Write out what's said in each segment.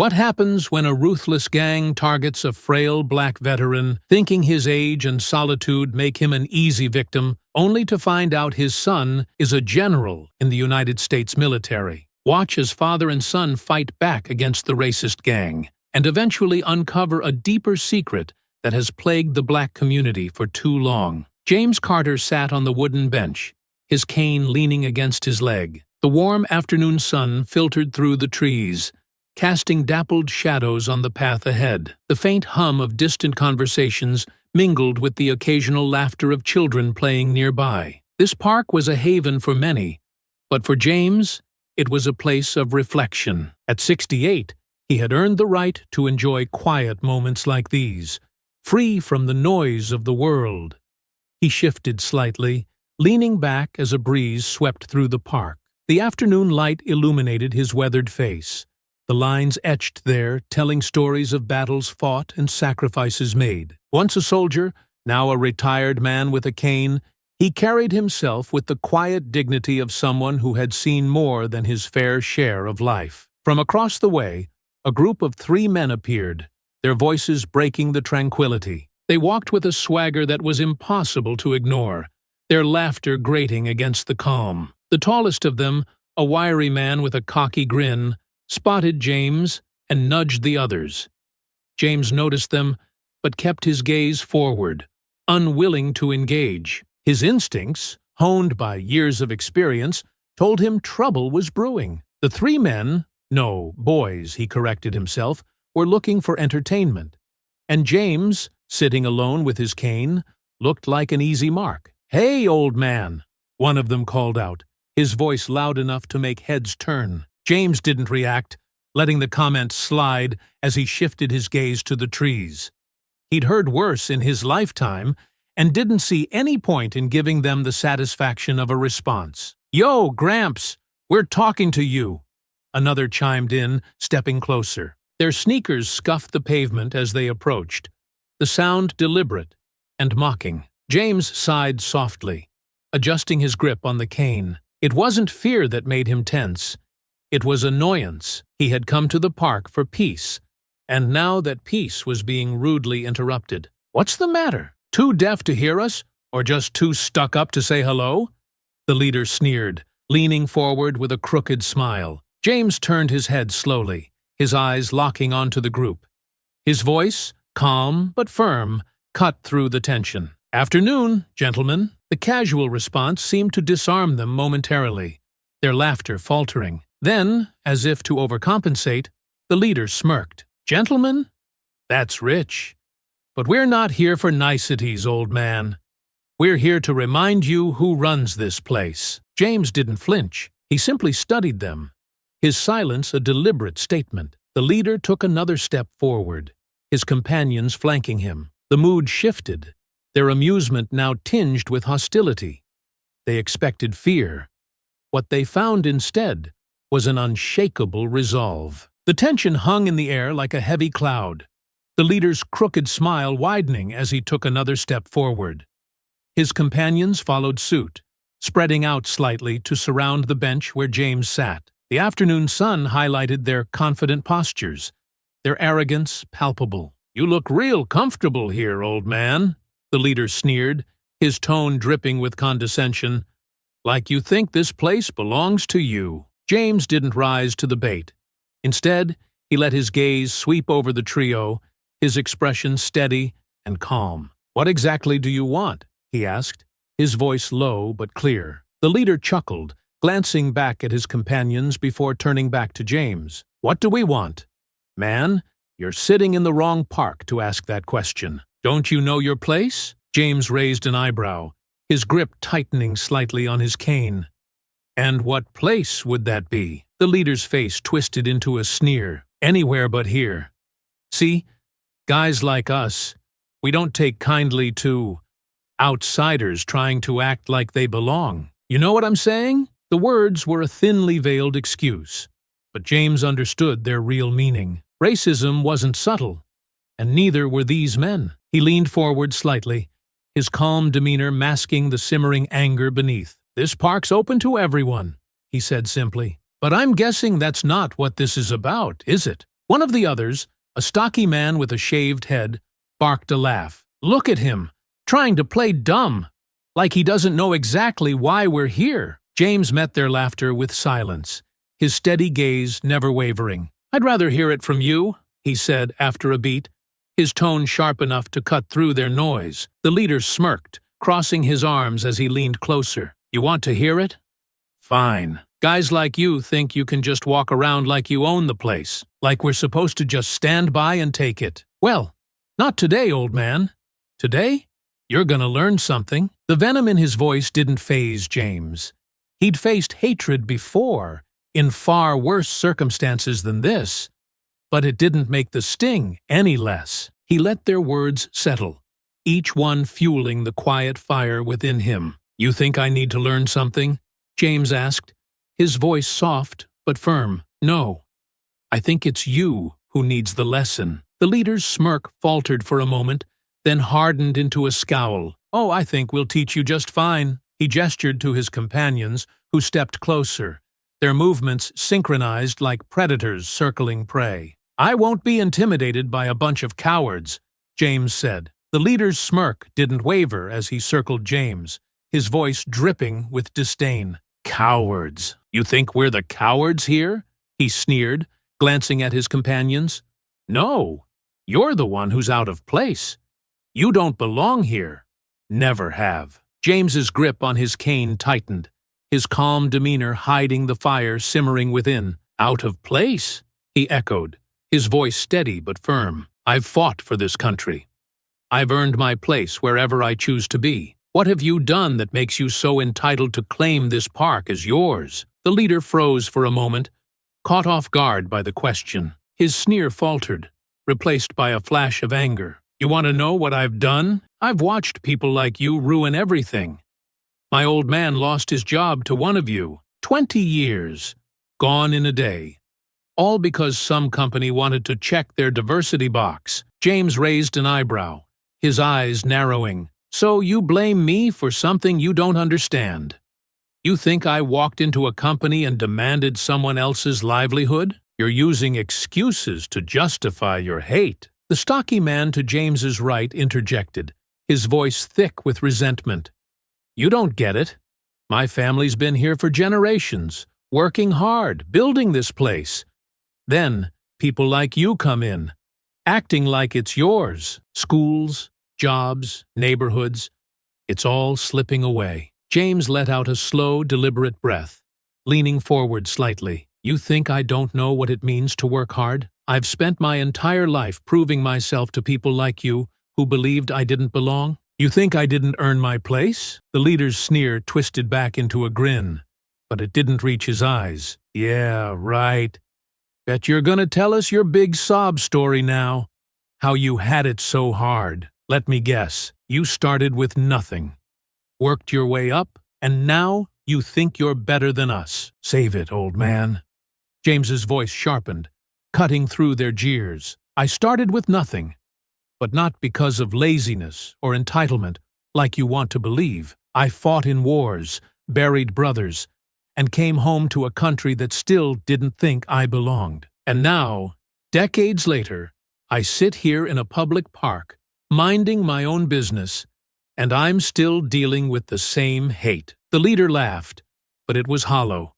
What happens when a ruthless gang targets a frail black veteran, thinking his age and solitude make him an easy victim, only to find out his son is a general in the United States military? Watch as father and son fight back against the racist gang, and eventually uncover a deeper secret that has plagued the black community for too long. James Carter sat on the wooden bench, his cane leaning against his leg. The warm afternoon sun filtered through the trees, casting dappled shadows on the path ahead. The faint hum of distant conversations mingled with the occasional laughter of children playing nearby. This park was a haven for many, but for James, it was a place of reflection. At 68, he had earned the right to enjoy quiet moments like these, free from the noise of the world. He shifted slightly, leaning back as a breeze swept through the park. The afternoon light illuminated his weathered face, the lines etched there telling stories of battles fought and sacrifices made. Once a soldier, now a retired man with a cane, he carried himself with the quiet dignity of someone who had seen more than his fair share of life. From across the way, a group of 3 men appeared, their voices breaking the tranquility. They walked with a swagger that was impossible to ignore, their laughter grating against the calm. The tallest of them, a wiry man with a cocky grin, spotted James and nudged the others. James noticed them, but kept his gaze forward, unwilling to engage. His instincts, honed by years of experience, told him trouble was brewing. The 3 men, no, boys, he corrected himself, were looking for entertainment, and James, sitting alone with his cane, looked like an easy mark. "Hey, old man," one of them called out, his voice loud enough to make heads turn. James didn't react, letting the comment slide as he shifted his gaze to the trees. He'd heard worse in his lifetime and didn't see any point in giving them the satisfaction of a response. "Yo, Gramps, we're talking to you," another chimed in, stepping closer. Their sneakers scuffed the pavement as they approached, the sound deliberate and mocking. James sighed softly, adjusting his grip on the cane. It wasn't fear that made him tense. It was annoyance. He had come to the park for peace, and now that peace was being rudely interrupted. "What's the matter? Too deaf to hear us, or just too stuck up to say hello?" The leader sneered, leaning forward with a crooked smile. James turned his head slowly, his eyes locking onto the group. His voice, calm but firm, cut through the tension. "Afternoon, gentlemen." The casual response seemed to disarm them momentarily, their laughter faltering. Then, as if to overcompensate, the leader smirked. "Gentlemen? That's rich. But we're not here for niceties, old man. We're here to remind you who runs this place." James didn't flinch. He simply studied them, his silence a deliberate statement. The leader took another step forward, his companions flanking him. The mood shifted, their amusement now tinged with hostility. They expected fear. What they found instead was an unshakable resolve. The tension hung in the air like a heavy cloud, the leader's crooked smile widening as he took another step forward. His companions followed suit, spreading out slightly to surround the bench where James sat. The afternoon sun highlighted their confident postures, their arrogance palpable. "You look real comfortable here, old man," the leader sneered, his tone dripping with condescension. "Like you think this place belongs to you." James didn't rise to the bait. Instead, he let his gaze sweep over the trio, his expression steady and calm. "What exactly do you want?" he asked, his voice low but clear. The leader chuckled, glancing back at his companions before turning back to James. "What do we want? Man, you're sitting in the wrong park to ask that question. Don't you know your place?" James raised an eyebrow, his grip tightening slightly on his cane. "And what place would that be?" The leader's face twisted into a sneer. "Anywhere but here. See, guys like us, we don't take kindly to outsiders trying to act like they belong. You know what I'm saying?" The words were a thinly veiled excuse, but James understood their real meaning. Racism wasn't subtle, and neither were these men. He leaned forward slightly, his calm demeanor masking the simmering anger beneath. "This park's open to everyone," he said simply. "But I'm guessing that's not what this is about, is it?" One of the others, a stocky man with a shaved head, barked a laugh. "Look at him, trying to play dumb, like he doesn't know exactly why we're here." James met their laughter with silence, his steady gaze never wavering. "I'd rather hear it from you," he said after a beat, his tone sharp enough to cut through their noise. The leader smirked, crossing his arms as he leaned closer. "You want to hear it? Fine. Guys like you think you can just walk around like you own the place, like we're supposed to just stand by and take it. Well, not today, old man. Today, you're gonna learn something." The venom in his voice didn't faze James. He'd faced hatred before, in far worse circumstances than this, but it didn't make the sting any less. He let their words settle, each one fueling the quiet fire within him. "You think I need to learn something?" James asked, his voice soft but firm. "No, I think it's you who needs the lesson." The leader's smirk faltered for a moment, then hardened into a scowl. "Oh, I think we'll teach you just fine." He gestured to his companions, who stepped closer, their movements synchronized like predators circling prey. "I won't be intimidated by a bunch of cowards," James said. The leader's smirk didn't waver as he circled James, his voice dripping with disdain. "Cowards? You think we're the cowards here?" he sneered, glancing at his companions. "No, you're the one who's out of place. You don't belong here. Never have." James's grip on his cane tightened, his calm demeanor hiding the fire simmering within. "Out of place?" he echoed, his voice steady but firm. "I've fought for this country. I've earned my place wherever I choose to be. What have you done that makes you so entitled to claim this park as yours?" The leader froze for a moment, caught off guard by the question. His sneer faltered, replaced by a flash of anger. "You want to know what I've done? I've watched people like you ruin everything. My old man lost his job to one of you. 20 years. Gone in a day. All because some company wanted to check their diversity box." James raised an eyebrow, his eyes narrowing. "So you blame me for something you don't understand? You think I walked into a company and demanded someone else's livelihood? You're using excuses to justify your hate." The stocky man to James's right interjected, his voice thick with resentment. "You don't get it. My family's been here for generations, working hard, building this place. Then, people like you come in, acting like it's yours. Schools, jobs, neighborhoods. It's all slipping away." James let out a slow, deliberate breath, leaning forward slightly. "You think I don't know what it means to work hard? I've spent my entire life proving myself to people like you who believed I didn't belong. You think I didn't earn my place?" The leader's sneer twisted back into a grin, but it didn't reach his eyes. "Yeah, right. Bet you're gonna tell us your big sob story now. How you had it so hard. Let me guess, you started with nothing, worked your way up, and now you think you're better than us. Save it, old man." James's voice sharpened, cutting through their jeers. "I started with nothing, but not because of laziness or entitlement, like you want to believe. I fought in wars, buried brothers, and came home to a country that still didn't think I belonged. And now, decades later, I sit here in a public park, minding my own business, and I'm still dealing with the same hate." The leader laughed, but it was hollow,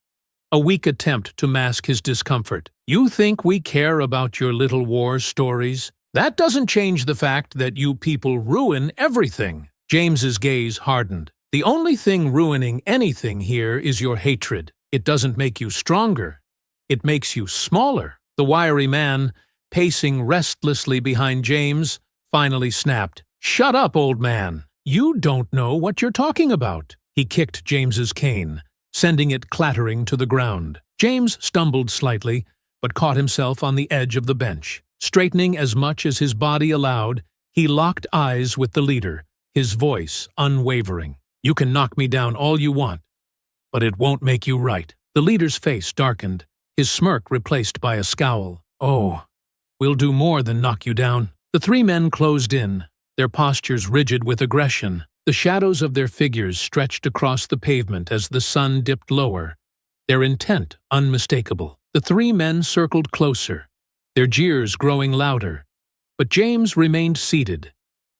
a weak attempt to mask his discomfort. "You think we care about your little war stories? That doesn't change the fact that you people ruin everything." James's gaze hardened. "The only thing ruining anything here is your hatred. It doesn't make you stronger. It makes you smaller." The wiry man, pacing restlessly behind James, finally snapped. "Shut up, old man. You don't know what you're talking about." He kicked James's cane, sending it clattering to the ground. James stumbled slightly, but caught himself on the edge of the bench. Straightening as much as his body allowed, he locked eyes with the leader, his voice unwavering. "You can knock me down all you want, but it won't make you right." The leader's face darkened, his smirk replaced by a scowl. "Oh, we'll do more than knock you down." The three men closed in, their postures rigid with aggression. The shadows of their figures stretched across the pavement as the sun dipped lower, their intent unmistakable. The three men circled closer, their jeers growing louder. But James remained seated,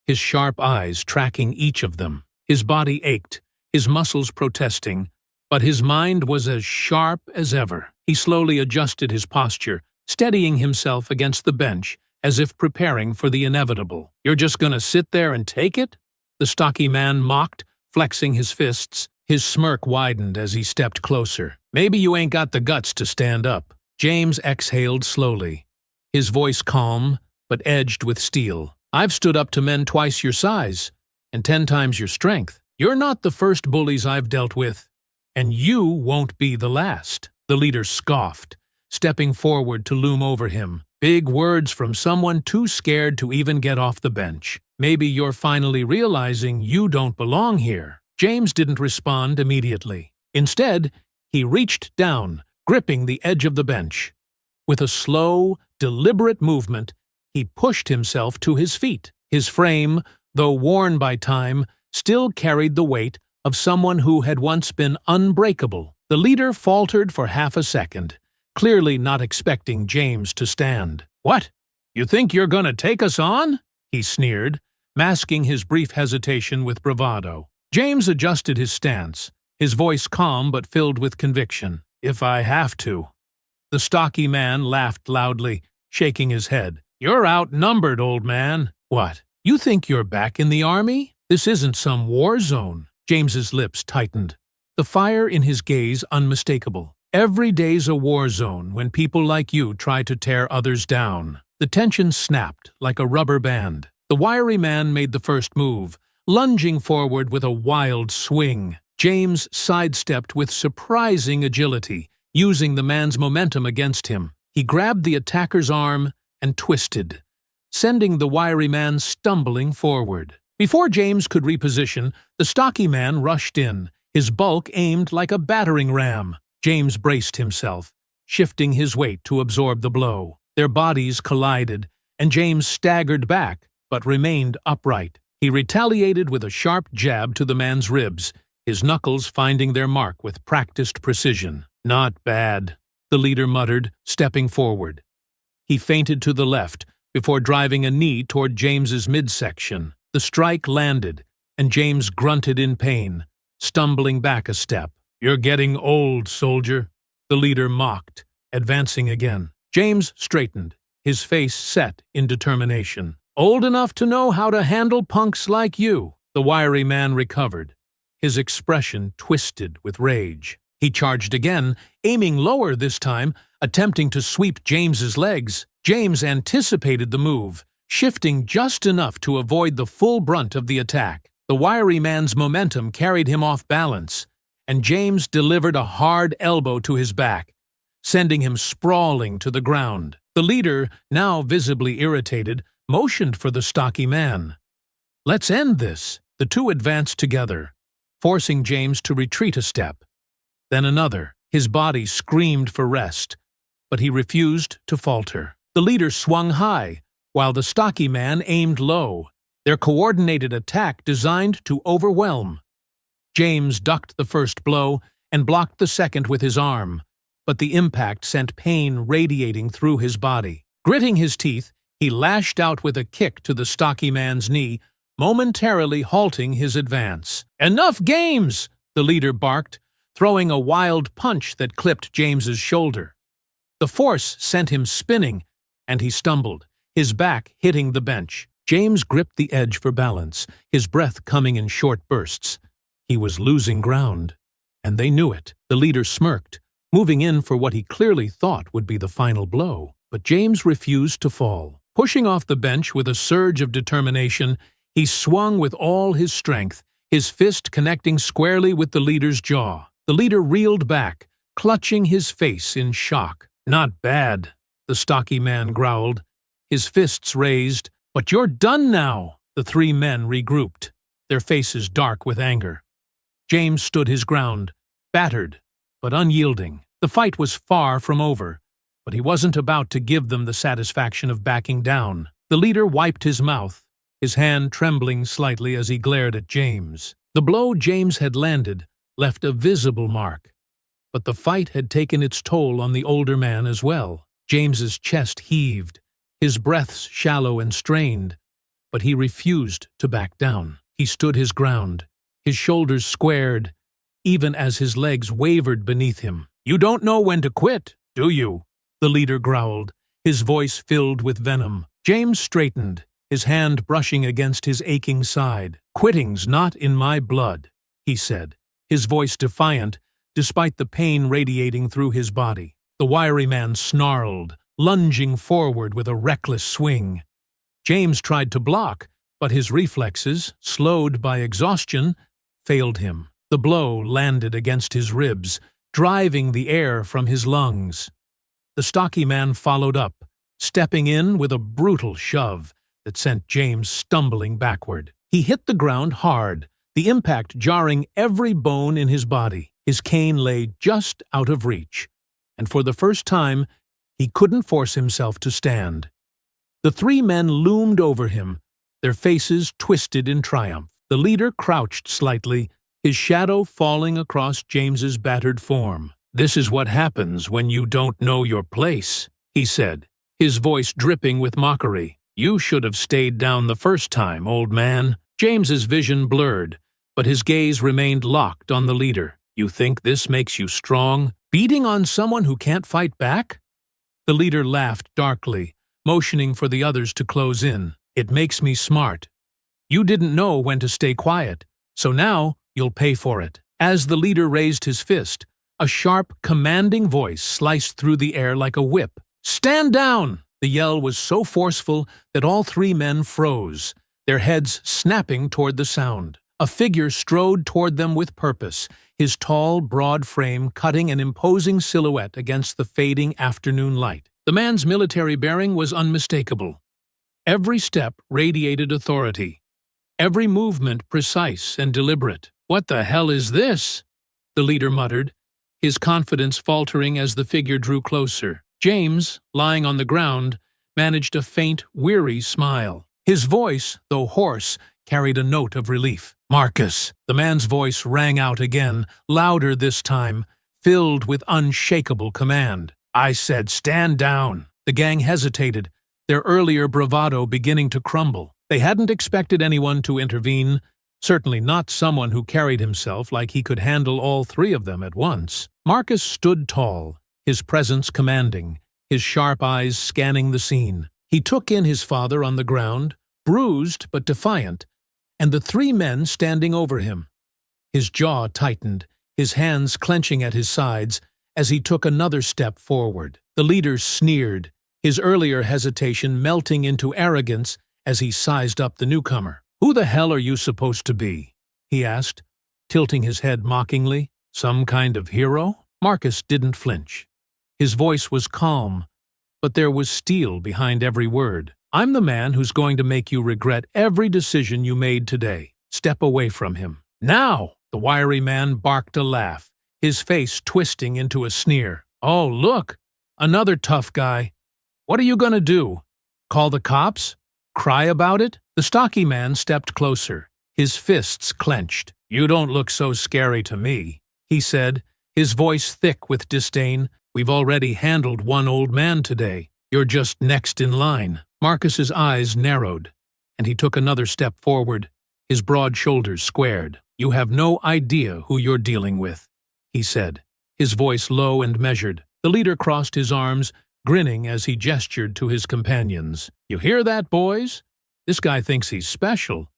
his sharp eyes tracking each of them. His body ached, his muscles protesting, but his mind was as sharp as ever. He slowly adjusted his posture, steadying himself against the bench, as if preparing for the inevitable. "You're just gonna sit there and take it?" the stocky man mocked, flexing his fists. His smirk widened as he stepped closer. "Maybe you ain't got the guts to stand up." James exhaled slowly, his voice calm but edged with steel. "I've stood up to men twice your size, and 10 times your strength. You're not the first bullies I've dealt with, and you won't be the last." The leader scoffed, stepping forward to loom over him. Big words from someone too scared to even get off the bench. "Maybe you're finally realizing you don't belong here." James didn't respond immediately. Instead, he reached down, gripping the edge of the bench. With a slow, deliberate movement, he pushed himself to his feet. His frame, though worn by time, still carried the weight of someone who had once been unbreakable. The leader faltered for half a second, clearly not expecting James to stand. "What? You think you're gonna take us on?" he sneered, masking his brief hesitation with bravado. James adjusted his stance, his voice calm but filled with conviction. "If I have to." The stocky man laughed loudly, shaking his head. "You're outnumbered, old man." "What? You think you're back in the army? This isn't some war zone." James's lips tightened, the fire in his gaze unmistakable. "Every day's a war zone when people like you try to tear others down." The tension snapped like a rubber band. The wiry man made the first move, lunging forward with a wild swing. James sidestepped with surprising agility, using the man's momentum against him. He grabbed the attacker's arm and twisted, sending the wiry man stumbling forward. Before James could reposition, the stocky man rushed in, his bulk aimed like a battering ram. James braced himself, shifting his weight to absorb the blow. Their bodies collided, and James staggered back, but remained upright. He retaliated with a sharp jab to the man's ribs, his knuckles finding their mark with practiced precision. "Not bad," the leader muttered, stepping forward. He feinted to the left before driving a knee toward James's midsection. The strike landed, and James grunted in pain, stumbling back a step. "You're getting old, soldier," the leader mocked, advancing again. James straightened, his face set in determination. "Old enough to know how to handle punks like you." The wiry man recovered, his expression twisted with rage. He charged again, aiming lower this time, attempting to sweep James's legs. James anticipated the move, shifting just enough to avoid the full brunt of the attack. The wiry man's momentum carried him off balance, and James delivered a hard elbow to his back, sending him sprawling to the ground. The leader, now visibly irritated, motioned for the stocky man. "Let's end this." The two advanced together, forcing James to retreat a step, then another. His body screamed for rest, but he refused to falter. The leader swung high, while the stocky man aimed low, their coordinated attack designed to overwhelm. James ducked the first blow and blocked the second with his arm, but the impact sent pain radiating through his body. Gritting his teeth, he lashed out with a kick to the stocky man's knee, momentarily halting his advance. "Enough games!" the leader barked, throwing a wild punch that clipped James's shoulder. The force sent him spinning, and he stumbled, his back hitting the bench. James gripped the edge for balance, his breath coming in short bursts. He was losing ground, and they knew it. The leader smirked, moving in for what he clearly thought would be the final blow. But James refused to fall. Pushing off the bench with a surge of determination, he swung with all his strength, his fist connecting squarely with the leader's jaw. The leader reeled back, clutching his face in shock. "Not bad," the stocky man growled, his fists raised. "But you're done now." The three men regrouped, their faces dark with anger. James stood his ground, battered but unyielding. The fight was far from over, but he wasn't about to give them the satisfaction of backing down. The leader wiped his mouth, his hand trembling slightly as he glared at James. The blow James had landed left a visible mark, but the fight had taken its toll on the older man as well. James's chest heaved, his breaths shallow and strained, but he refused to back down. He stood his ground, his shoulders squared, even as his legs wavered beneath him. "You don't know when to quit, do you?" the leader growled, his voice filled with venom. James straightened, his hand brushing against his aching side. "Quitting's not in my blood," he said, his voice defiant, despite the pain radiating through his body. The wiry man snarled, lunging forward with a reckless swing. James tried to block, but his reflexes, slowed by exhaustion, failed him. The blow landed against his ribs, driving the air from his lungs. The stocky man followed up, stepping in with a brutal shove that sent James stumbling backward. He hit the ground hard, the impact jarring every bone in his body. His cane lay just out of reach, and for the first time, he couldn't force himself to stand. The three men loomed over him, their faces twisted in triumph. The leader crouched slightly, his shadow falling across James's battered form. "This is what happens when you don't know your place," he said, his voice dripping with mockery. "You should have stayed down the first time, old man." James's vision blurred, but his gaze remained locked on the leader. "You think this makes you strong? Beating on someone who can't fight back?" The leader laughed darkly, motioning for the others to close in. "It makes me smart. You didn't know when to stay quiet, so now you'll pay for it." As the leader raised his fist, a sharp, commanding voice sliced through the air like a whip. "Stand down!" The yell was so forceful that all three men froze, their heads snapping toward the sound. A figure strode toward them with purpose, his tall, broad frame cutting an imposing silhouette against the fading afternoon light. The man's military bearing was unmistakable. Every step radiated authority, every movement precise and deliberate. "What the hell is this?" the leader muttered, his confidence faltering as the figure drew closer. James, lying on the ground, managed a faint, weary smile. His voice, though hoarse, carried a note of relief. "Marcus!" The man's voice rang out again, louder this time, filled with unshakable command. "I said stand down!" The gang hesitated, their earlier bravado beginning to crumble. They hadn't expected anyone to intervene, certainly not someone who carried himself like he could handle all three of them at once. Marcus stood tall, his presence commanding, his sharp eyes scanning the scene. He took in his father on the ground, bruised but defiant, and the three men standing over him. His jaw tightened, his hands clenching at his sides as he took another step forward. The leader sneered, his earlier hesitation melting into arrogance as he sized up the newcomer. "Who the hell are you supposed to be?" he asked, tilting his head mockingly. "Some kind of hero?" Marcus didn't flinch. His voice was calm, but there was steel behind every word. "I'm the man who's going to make you regret every decision you made today. Step away from him." "Now!" The wiry man barked a laugh, his face twisting into a sneer. "Oh, look! Another tough guy. What are you going to do? Call the cops? Cry about it?" The stocky man stepped closer, his fists clenched. "You don't look so scary to me," he said, his voice thick with disdain. "We've already handled one old man today. You're just next in line." Marcus's eyes narrowed, and he took another step forward, his broad shoulders squared. "You have no idea who you're dealing with," he said, his voice low and measured. The leader crossed his arms, grinning as he gestured to his companions. "You hear that, boys? This guy thinks he's special.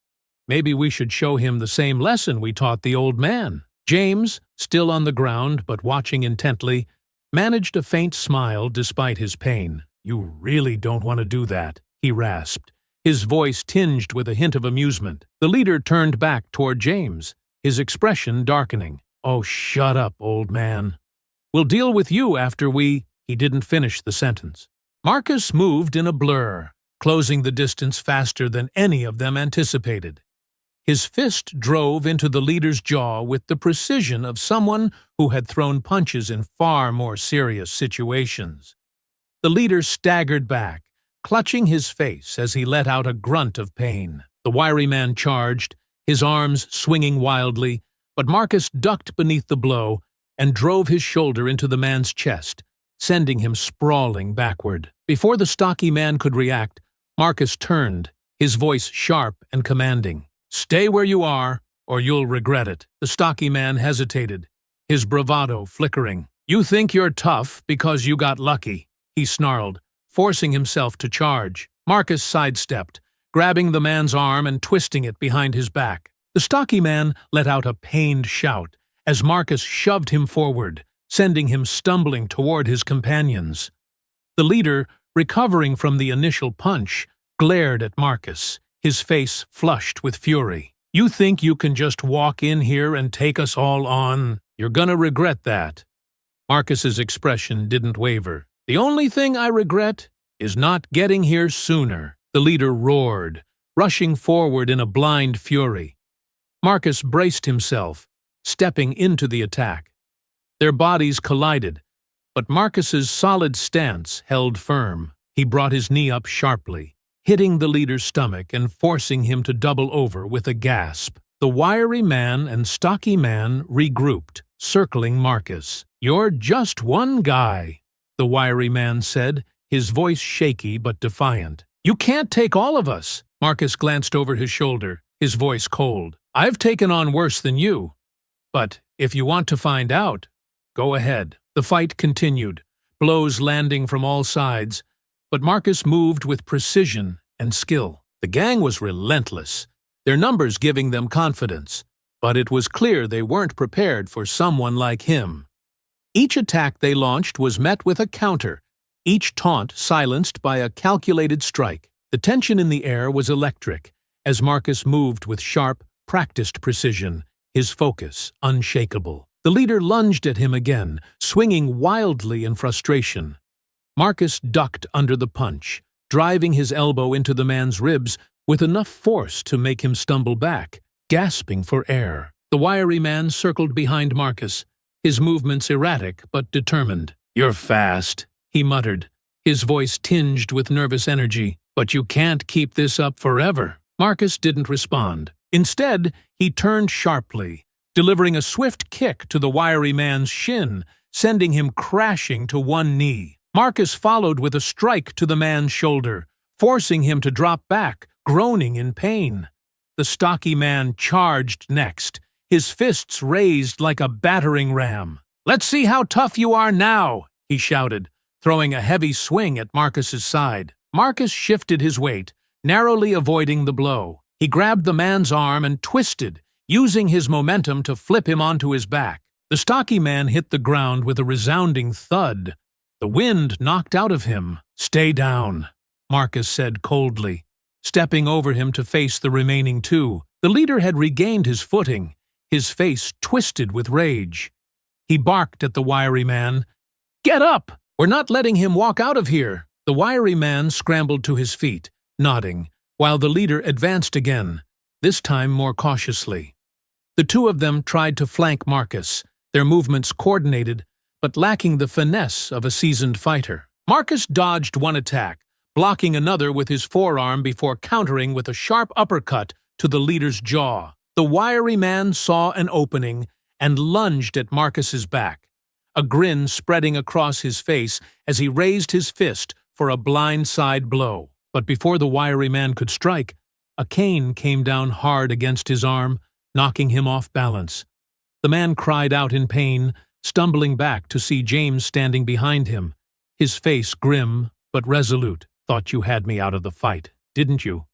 Maybe we should show him the same lesson we taught the old man." James, still on the ground but watching intently, managed a faint smile despite his pain. "You really don't want to do that," he rasped, his voice tinged with a hint of amusement. The leader turned back toward James, his expression darkening. "Oh, shut up, old man. We'll deal with you after we—" He didn't finish the sentence. Marcus moved in a blur, closing the distance faster than any of them anticipated. His fist drove into the leader's jaw with the precision of someone who had thrown punches in far more serious situations. The leader staggered back, clutching his face as he let out a grunt of pain. The wiry man charged, his arms swinging wildly, but Marcus ducked beneath the blow and drove his shoulder into the man's chest, sending him sprawling backward. Before the stocky man could react, Marcus turned, his voice sharp and commanding. "Stay where you are, or you'll regret it." The stocky man hesitated, his bravado flickering. "You think you're tough because you got lucky," he snarled, forcing himself to charge. Marcus sidestepped, grabbing the man's arm and twisting it behind his back. The stocky man let out a pained shout as Marcus shoved him forward, sending him stumbling toward his companions. The leader, recovering from the initial punch, glared at Marcus, his face flushed with fury. "You think you can just walk in here and take us all on? You're gonna regret that." Marcus's expression didn't waver. "The only thing I regret is not getting here sooner," the leader roared, rushing forward in a blind fury. Marcus braced himself, stepping into the attack. Their bodies collided, but Marcus's solid stance held firm. He brought his knee up sharply, hitting the leader's stomach and forcing him to double over with a gasp. The wiry man and stocky man regrouped, circling Marcus. "You're just one guy," the wiry man said, his voice shaky but defiant. "You can't take all of us." Marcus glanced over his shoulder, his voice cold. "I've taken on worse than you. But if you want to find out, go ahead." The fight continued, blows landing from all sides, but Marcus moved with precision and skill. The gang was relentless, their numbers giving them confidence, but it was clear they weren't prepared for someone like him. Each attack they launched was met with a counter, each taunt silenced by a calculated strike. The tension in the air was electric, as Marcus moved with sharp, practiced precision, his focus unshakable. The leader lunged at him again, swinging wildly in frustration. Marcus ducked under the punch, driving his elbow into the man's ribs with enough force to make him stumble back, gasping for air. The wiry man circled behind Marcus, his movements erratic but determined. "You're fast," he muttered, his voice tinged with nervous energy. "But you can't keep this up forever." Marcus didn't respond. Instead, he turned sharply, delivering a swift kick to the wiry man's shin, sending him crashing to one knee. Marcus followed with a strike to the man's shoulder, forcing him to drop back, groaning in pain. The stocky man charged next, his fists raised like a battering ram. "Let's see how tough you are now," he shouted, throwing a heavy swing at Marcus's side. Marcus shifted his weight, narrowly avoiding the blow. He grabbed the man's arm and twisted, using his momentum to flip him onto his back. The stocky man hit the ground with a resounding thud. The wind knocked out of him. "Stay down," Marcus said coldly, stepping over him to face the remaining two. The leader had regained his footing, his face twisted with rage. He barked at the wiry man. "Get up! We're not letting him walk out of here." The wiry man scrambled to his feet, nodding, while the leader advanced again, this time more cautiously. The two of them tried to flank Marcus, their movements coordinated, but lacking the finesse of a seasoned fighter. Marcus dodged one attack, blocking another with his forearm before countering with a sharp uppercut to the leader's jaw. The wiry man saw an opening and lunged at Marcus's back, a grin spreading across his face as he raised his fist for a blindside blow. But before the wiry man could strike, a cane came down hard against his arm, knocking him off balance. The man cried out in pain, stumbling back to see James standing behind him, his face grim but resolute. "Thought you had me out of the fight, didn't you?"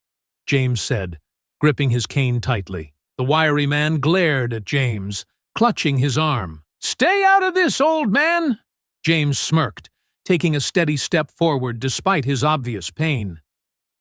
James said, gripping his cane tightly. The wiry man glared at James, clutching his arm. "Stay out of this, old man!" James smirked, taking a steady step forward despite his obvious pain.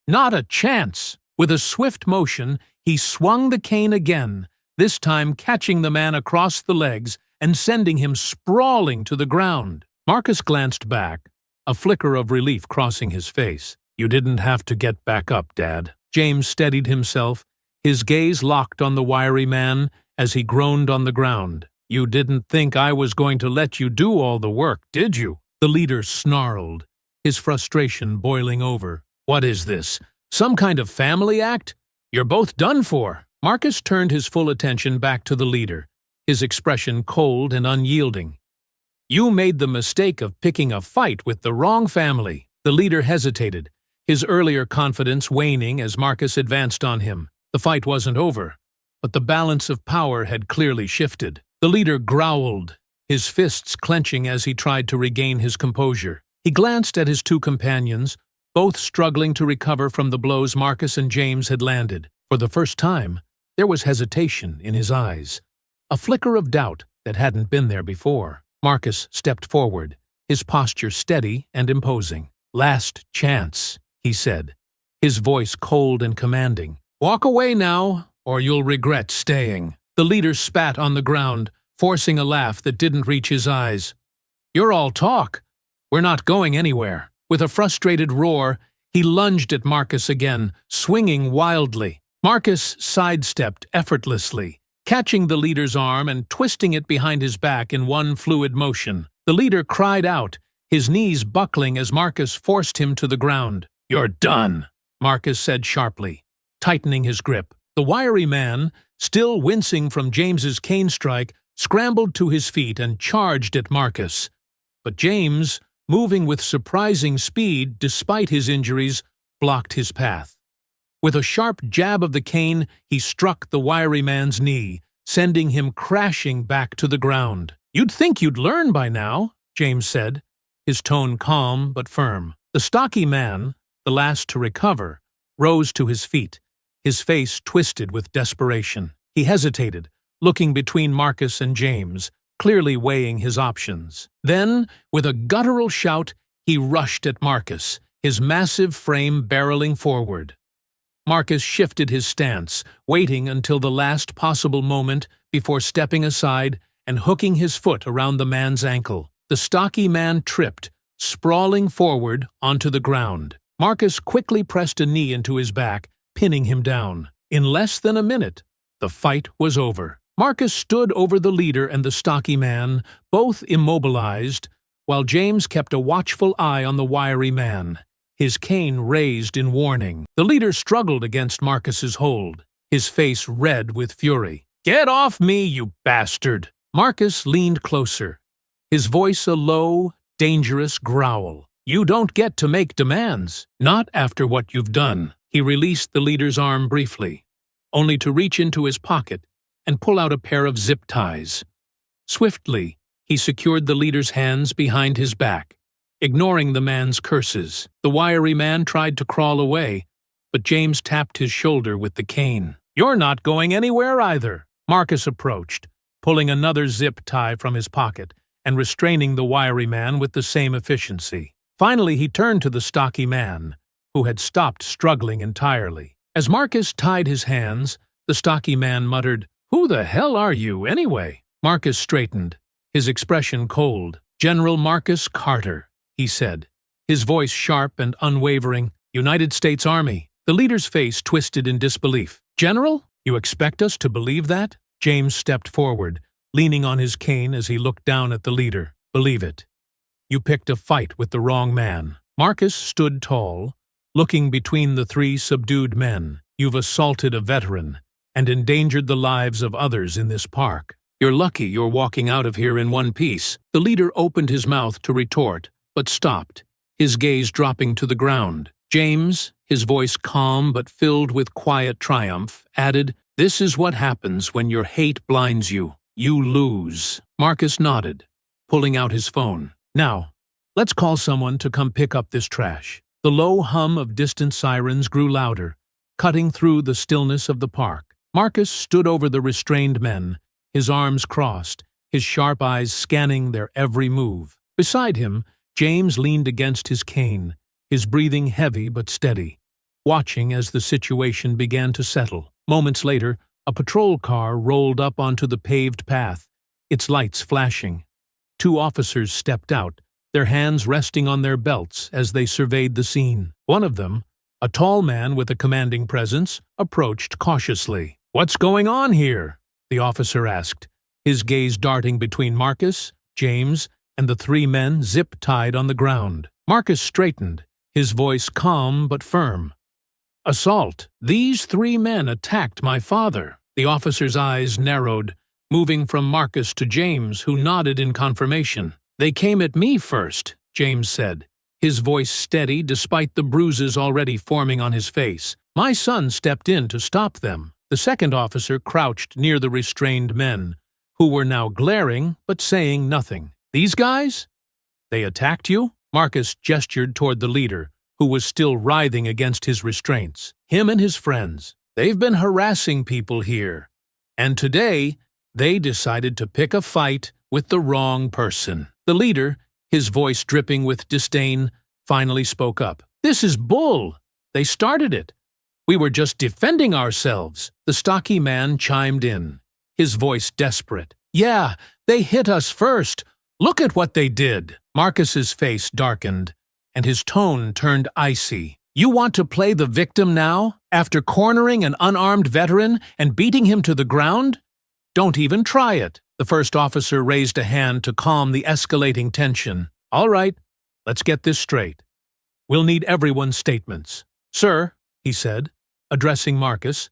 "Not a chance!" With a swift motion, he swung the cane again, this time catching the man across the legs and sending him sprawling to the ground. Marcus glanced back, a flicker of relief crossing his face. "You didn't have to get back up, Dad." James steadied himself, his gaze locked on the wiry man as he groaned on the ground. "You didn't think I was going to let you do all the work, did you?" The leader snarled, his frustration boiling over. "What is this? Some kind of family act? You're both done for." Marcus turned his full attention back to the leader, his expression cold and unyielding. You made the mistake of picking a fight with the wrong family. The leader hesitated, his earlier confidence waning as Marcus advanced on him. The fight wasn't over, but the balance of power had clearly shifted. The leader growled, his fists clenching as he tried to regain his composure. He glanced at his two companions, both struggling to recover from the blows Marcus and James had landed. For the first time, there was hesitation in his eyes, a flicker of doubt that hadn't been there before. Marcus stepped forward, his posture steady and imposing. "Last chance," he said, his voice cold and commanding. "Walk away now, or you'll regret staying." The leader spat on the ground, forcing a laugh that didn't reach his eyes. "You're all talk. We're not going anywhere." With a frustrated roar, he lunged at Marcus again, swinging wildly. Marcus sidestepped effortlessly, catching the leader's arm and twisting it behind his back in one fluid motion. The leader cried out, his knees buckling as Marcus forced him to the ground. "You're done," Marcus said sharply, tightening his grip. The wiry man, still wincing from James's cane strike, scrambled to his feet and charged at Marcus. But James, moving with surprising speed despite his injuries, blocked his path. With a sharp jab of the cane, he struck the wiry man's knee, sending him crashing back to the ground. "You'd think you'd learn by now," James said, his tone calm but firm. The stocky man, the last to recover, rose to his feet, his face twisted with desperation. He hesitated, looking between Marcus and James, clearly weighing his options. Then, with a guttural shout, he rushed at Marcus, his massive frame barreling forward. Marcus shifted his stance, waiting until the last possible moment before stepping aside and hooking his foot around the man's ankle. The stocky man tripped, sprawling forward onto the ground. Marcus quickly pressed a knee into his back, pinning him down. In less than a minute, the fight was over. Marcus stood over the leader and the stocky man, both immobilized, while James kept a watchful eye on the wiry man, his cane raised in warning. The leader struggled against Marcus's hold, his face red with fury. "Get off me, you bastard!" Marcus leaned closer, his voice a low, dangerous growl. "You don't get to make demands, not after what you've done." He released the leader's arm briefly, only to reach into his pocket and pull out a pair of zip ties. Swiftly, he secured the leader's hands behind his back, ignoring the man's curses. The wiry man tried to crawl away, but James tapped his shoulder with the cane. "You're not going anywhere either." Marcus approached, pulling another zip tie from his pocket and restraining the wiry man with the same efficiency. Finally, he turned to the stocky man, who had stopped struggling entirely. As Marcus tied his hands, the stocky man muttered, "Who the hell are you, anyway?" Marcus straightened, his expression cold. "General Marcus Carter," he said, his voice sharp and unwavering. "United States Army." The leader's face twisted in disbelief. "General? You expect us to believe that?" James stepped forward, leaning on his cane as he looked down at the leader. "Believe it. You picked a fight with the wrong man." Marcus stood tall, looking between the three subdued men. "You've assaulted a veteran and endangered the lives of others in this park. You're lucky you're walking out of here in one piece." The leader opened his mouth to retort, but stopped, his gaze dropping to the ground. James, his voice calm but filled with quiet triumph, added, "This is what happens when your hate blinds you. You lose." Marcus nodded, pulling out his phone. "Now, let's call someone to come pick up this trash." The low hum of distant sirens grew louder, cutting through the stillness of the park. Marcus stood over the restrained men, his arms crossed, his sharp eyes scanning their every move. Beside him, James leaned against his cane, his breathing heavy but steady, watching as the situation began to settle. Moments later, a patrol car rolled up onto the paved path, its lights flashing. Two officers stepped out, their hands resting on their belts as they surveyed the scene. One of them, a tall man with a commanding presence, approached cautiously. "What's going on here?" the officer asked, his gaze darting between Marcus, James, and the three men zip-tied on the ground. Marcus straightened, his voice calm but firm. "Assault. These three men attacked my father." The officer's eyes narrowed, moving from Marcus to James, who nodded in confirmation. They came at me first, James said, his voice steady despite the bruises already forming on his face. My son stepped in to stop them. The second officer crouched near the restrained men, who were now glaring but saying nothing. These guys? They attacked you? Marcus gestured toward the leader, who was still writhing against his restraints. Him and his friends. They've been harassing people here. And today, they decided to pick a fight with the wrong person. The leader, his voice dripping with disdain, finally spoke up. This is bull. They started it. We were just defending ourselves. The stocky man chimed in, his voice desperate. Yeah, they hit us first. Look at what they did. Marcus's face darkened, and his tone turned icy. You want to play the victim now, after cornering an unarmed veteran and beating him to the ground? Don't even try it. The first officer raised a hand to calm the escalating tension. All right, let's get this straight. We'll need everyone's statements. Sir, he said, addressing Marcus,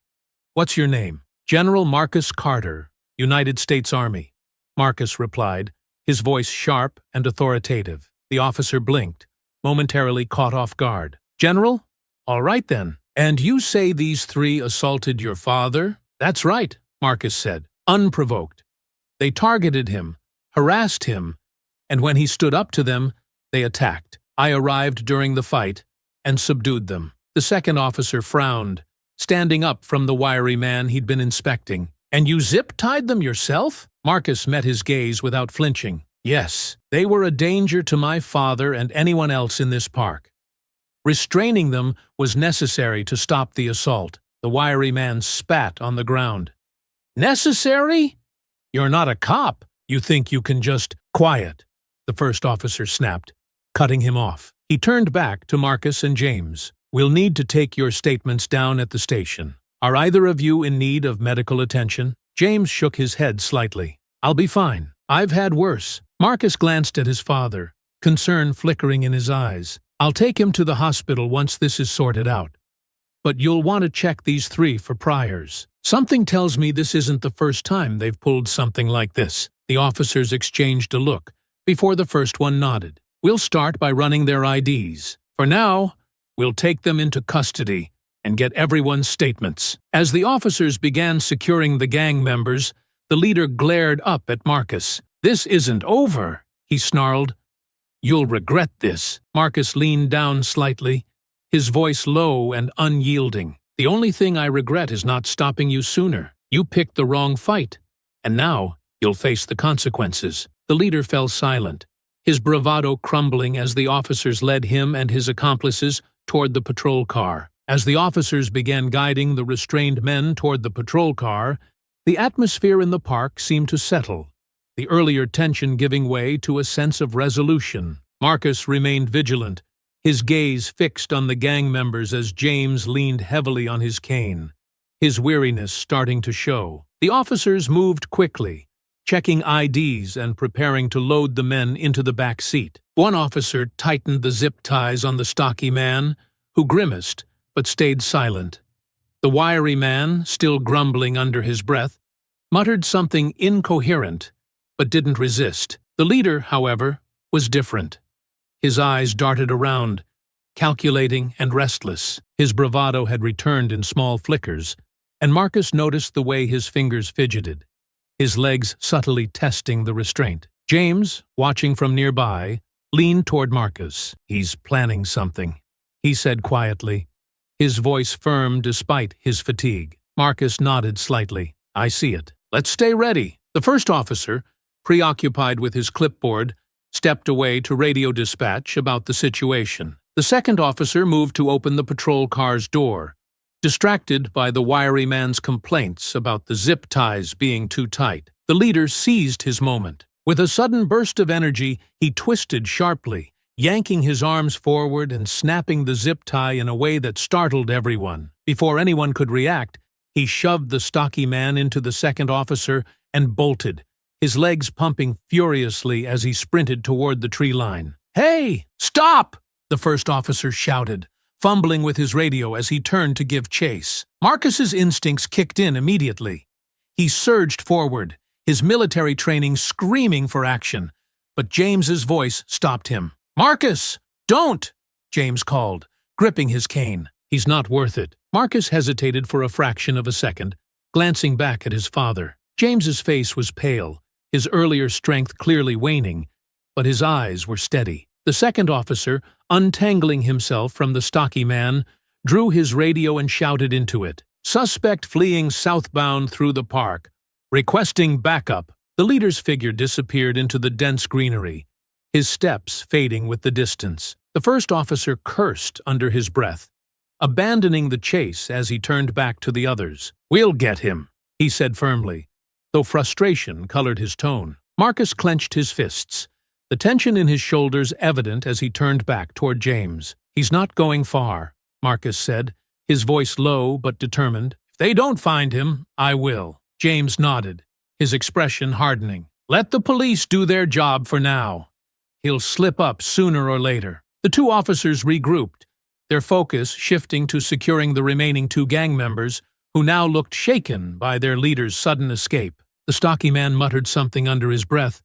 what's your name? General Marcus Carter, United States Army. Marcus replied, his voice sharp and authoritative. The officer blinked, momentarily caught off guard. General? All right then. And you say these three assaulted your father? That's right, Marcus said, unprovoked. They targeted him, harassed him, and when he stood up to them, they attacked. I arrived during the fight and subdued them. The second officer frowned, standing up from the wiry man he'd been inspecting. And you zip-tied them yourself? Marcus met his gaze without flinching. Yes, they were a danger to my father and anyone else in this park. Restraining them was necessary to stop the assault. The wiry man spat on the ground. Necessary? You're not a cop. You think you can just— Quiet, the first officer snapped, cutting him off. He turned back to Marcus and James. We'll need to take your statements down at the station. Are either of you in need of medical attention? James shook his head slightly. I'll be fine. I've had worse. Marcus glanced at his father, concern flickering in his eyes. I'll take him to the hospital once this is sorted out. But you'll want to check these three for priors. Something tells me this isn't the first time they've pulled something like this. The officers exchanged a look before the first one nodded. We'll start by running their IDs. For now, we'll take them into custody and get everyone's statements. As the officers began securing the gang members, the leader glared up at Marcus. This isn't over, he snarled. You'll regret this. Marcus leaned down slightly, his voice low and unyielding. The only thing I regret is not stopping you sooner. You picked the wrong fight, and now you'll face the consequences. The leader fell silent, his bravado crumbling as the officers led him and his accomplices toward the patrol car. As the officers began guiding the restrained men toward the patrol car, the atmosphere in the park seemed to settle, the earlier tension giving way to a sense of resolution. Marcus remained vigilant, his gaze fixed on the gang members as James leaned heavily on his cane, his weariness starting to show. The officers moved quickly, checking IDs and preparing to load the men into the back seat. One officer tightened the zip ties on the stocky man, who grimaced but stayed silent. The wiry man, still grumbling under his breath, muttered something incoherent, but didn't resist. The leader, however, was different. His eyes darted around, calculating and restless. His bravado had returned in small flickers, and Marcus noticed the way his fingers fidgeted, his legs subtly testing the restraint. James, watching from nearby, leaned toward Marcus. He's planning something, he said quietly, his voice firm despite his fatigue. Marcus nodded slightly. I see it. Let's stay ready. The first officer, preoccupied with his clipboard, stepped away to radio dispatch about the situation. The second officer moved to open the patrol car's door, distracted by the wiry man's complaints about the zip ties being too tight. The leader seized his moment. With a sudden burst of energy, he twisted sharply, yanking his arms forward and snapping the zip tie in a way that startled everyone. Before anyone could react, he shoved the stocky man into the second officer and bolted, his legs pumping furiously as he sprinted toward the tree line. Hey, stop! The first officer shouted, fumbling with his radio as he turned to give chase. Marcus's instincts kicked in immediately. He surged forward, his military training screaming for action. but James's voice stopped him. "Marcus, don't!" James called, gripping his cane. "He's not worth it." Marcus hesitated for a fraction of a second, glancing back at his father. James's face was pale, his earlier strength clearly waning, but his eyes were steady. The second officer, untangling himself from the stocky man, drew his radio and shouted into it. "Suspect fleeing southbound through the park. Requesting backup." The leader's figure disappeared into the dense greenery, his steps fading with the distance. The first officer cursed under his breath, abandoning the chase as he turned back to the others. "We'll get him," he said firmly, though frustration colored his tone. Marcus clenched his fists, the tension in his shoulders evident as he turned back toward James. "He's not going far," Marcus said, his voice low but determined. "If they don't find him, I will." James nodded, his expression hardening. "Let the police do their job for now. He'll slip up sooner or later." The two officers regrouped, their focus shifting to securing the remaining two gang members, who now looked shaken by their leader's sudden escape. The stocky man muttered something under his breath,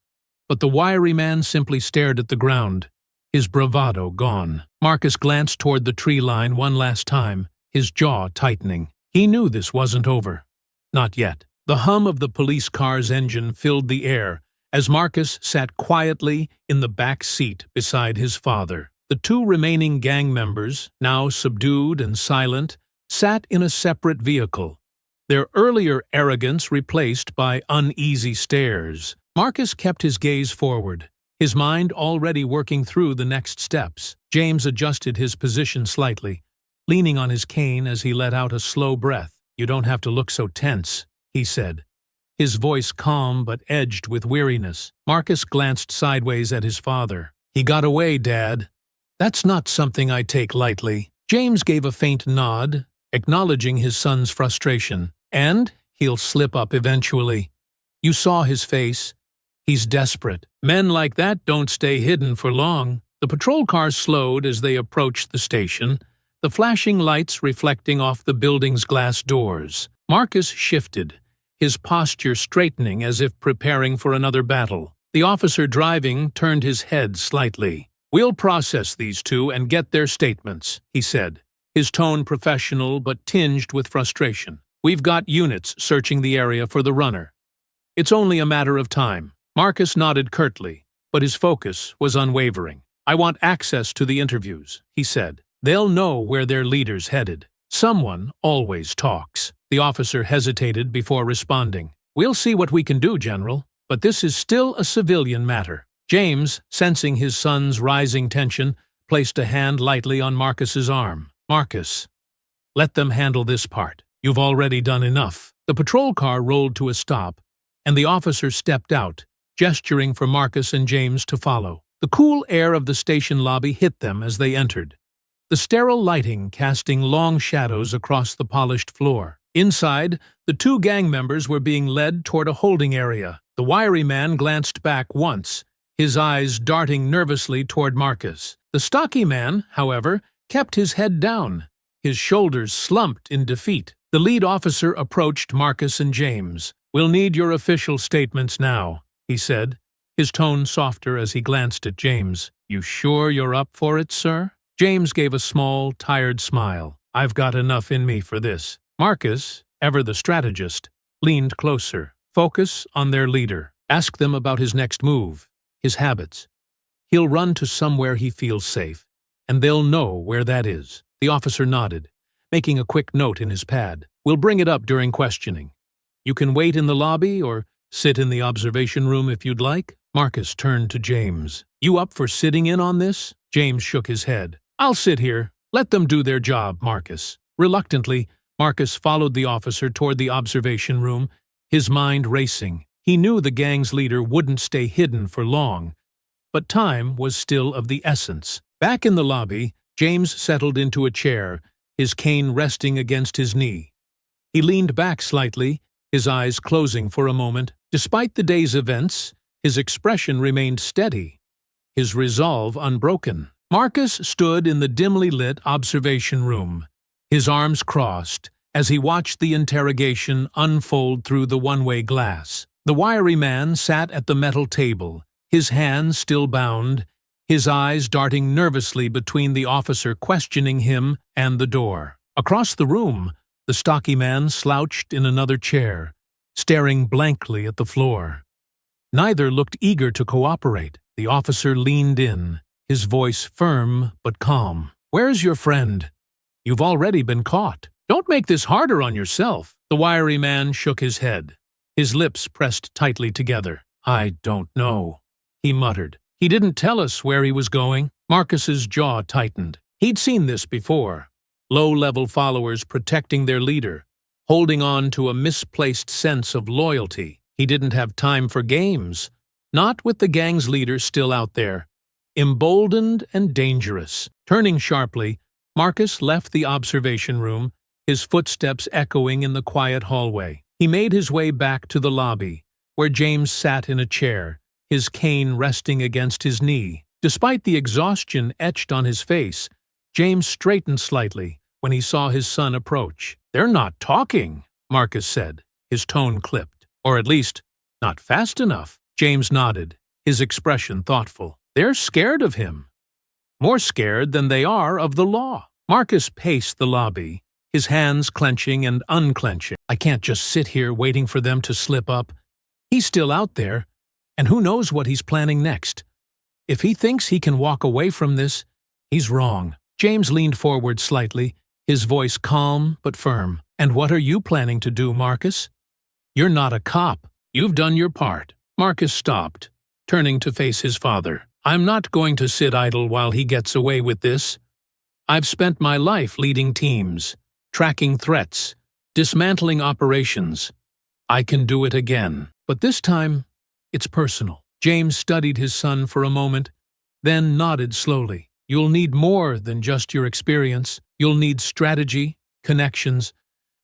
but the wiry man simply stared at the ground, his bravado gone. Marcus glanced toward the tree line one last time, his jaw tightening. He knew this wasn't over. Not yet. The hum of the police car's engine filled the air as Marcus sat quietly in the back seat beside his father. The two remaining gang members, now subdued and silent, sat in a separate vehicle, their earlier arrogance replaced by uneasy stares. Marcus kept his gaze forward, his mind already working through the next steps. James adjusted his position slightly, leaning on his cane as he let out a slow breath. "You don't have to look so tense," he said, his voice calm but edged with weariness. Marcus glanced sideways at his father. "He got away, Dad. That's not something I take lightly." James gave a faint nod, acknowledging his son's frustration. "And he'll slip up eventually. You saw his face. He's desperate. Men like that don't stay hidden for long." The patrol cars slowed as they approached the station, the flashing lights reflecting off the building's glass doors. Marcus shifted, his posture straightening as if preparing for another battle. The officer driving turned his head slightly. "We'll process these two and get their statements," he said, his tone professional but tinged with frustration. "We've got units searching the area for the runner. It's only a matter of time." Marcus nodded curtly, but his focus was unwavering. "I want access to the interviews," he said. "They'll know where their leader's headed." "Someone always talks." The officer hesitated before responding. "We'll see what we can do, General, but this is still a civilian matter." James, sensing his son's rising tension, placed a hand lightly on Marcus's arm. "Marcus, let them handle this part. You've already done enough." The patrol car rolled to a stop, and the officer stepped out, gesturing for Marcus and James to follow. The cool air of the station lobby hit them as they entered, the sterile lighting casting long shadows across the polished floor. Inside, the two gang members were being led toward a holding area. The wiry man glanced back once, his eyes darting nervously toward Marcus. The stocky man, however, kept his head down, his shoulders slumped in defeat. The lead officer approached Marcus and James. "We'll need your official statements now," he said, his tone softer as he glanced at James. "You sure you're up for it, sir?" James gave a small, tired smile. "I've got enough in me for this." Marcus, ever the strategist, leaned closer. "Focus on their leader. Ask them about his next move, his habits. He'll run to somewhere he feels safe, and they'll know where that is." The officer nodded, making a quick note in his pad. "We'll bring it up during questioning. You can wait in the lobby or sit in the observation room if you'd like." Marcus turned to James. "You up for sitting in on this?" James shook his head. "I'll sit here. Let them do their job, Marcus." Reluctantly, Marcus followed the officer toward the observation room, his mind racing. He knew the gang's leader wouldn't stay hidden for long, but time was still of the essence. Back in the lobby, James settled into a chair, his cane resting against his knee. He leaned back slightly, his eyes closing for a moment. Despite the day's events, his expression remained steady, his resolve unbroken. Marcus stood in the dimly lit observation room, his arms crossed, as he watched the interrogation unfold through the one-way glass. The wiry man sat at the metal table, his hands still bound, his eyes darting nervously between the officer questioning him and the door. Across the room, the stocky man slouched in another chair, staring blankly at the floor. Neither looked eager to cooperate. The officer leaned in, his voice firm but calm. "Where's your friend? You've already been caught. Don't make this harder on yourself." The wiry man shook his head, his lips pressed tightly together. "I don't know," he muttered. "He didn't tell us where he was going." Marcus's jaw tightened. He'd seen this before. Low-level followers protecting their leader, holding on to a misplaced sense of loyalty. He didn't have time for games, not with the gang's leader still out there. Emboldened and dangerous. Turning sharply, Marcus left the observation room, his footsteps echoing in the quiet hallway. He made his way back to the lobby, where James sat in a chair, his cane resting against his knee. Despite the exhaustion etched on his face, James straightened slightly when he saw his son approach. "They're not talking," Marcus said, his tone clipped. "Or at least, not fast enough." James nodded, his expression thoughtful. "They're scared of him. More scared than they are of the law." Marcus paced the lobby, his hands clenching and unclenching. "I can't just sit here waiting for them to slip up. He's still out there, and who knows what he's planning next. If he thinks he can walk away from this, he's wrong." James leaned forward slightly, his voice calm but firm. "And what are you planning to do, Marcus? You're not a cop. You've done your part." Marcus stopped, turning to face his father. "I'm not going to sit idle while he gets away with this. I've spent my life leading teams, tracking threats, dismantling operations. I can do it again. But this time, it's personal." James studied his son for a moment, then nodded slowly. "You'll need more than just your experience. You'll need strategy, connections,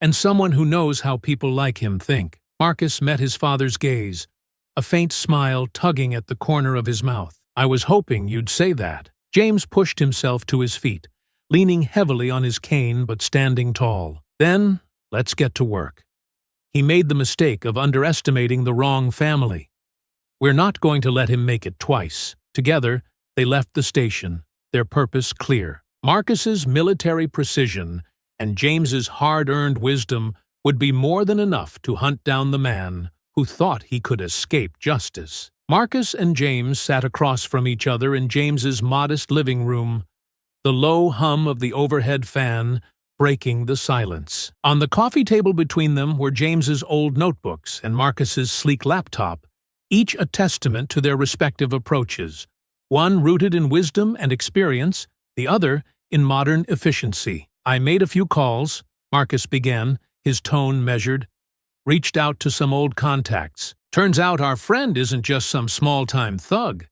and someone who knows how people like him think." Marcus met his father's gaze, a faint smile tugging at the corner of his mouth. "I was hoping you'd say that." James pushed himself to his feet, leaning heavily on his cane but standing tall. "Then, let's get to work." He made the mistake of underestimating the wrong family. We're not going to let him make it twice. Together, they left the station, their purpose clear. Marcus's military precision and James's hard-earned wisdom would be more than enough to hunt down the man who thought he could escape justice. Marcus and James sat across from each other in James's modest living room, the low hum of the overhead fan breaking the silence. On the coffee table between them were James's old notebooks and Marcus's sleek laptop, each a testament to their respective approaches, one rooted in wisdom and experience, the other in modern efficiency. "I made a few calls," Marcus began, his tone measured. "Reached out to some old contacts. Turns out our friend isn't just some small-time thug.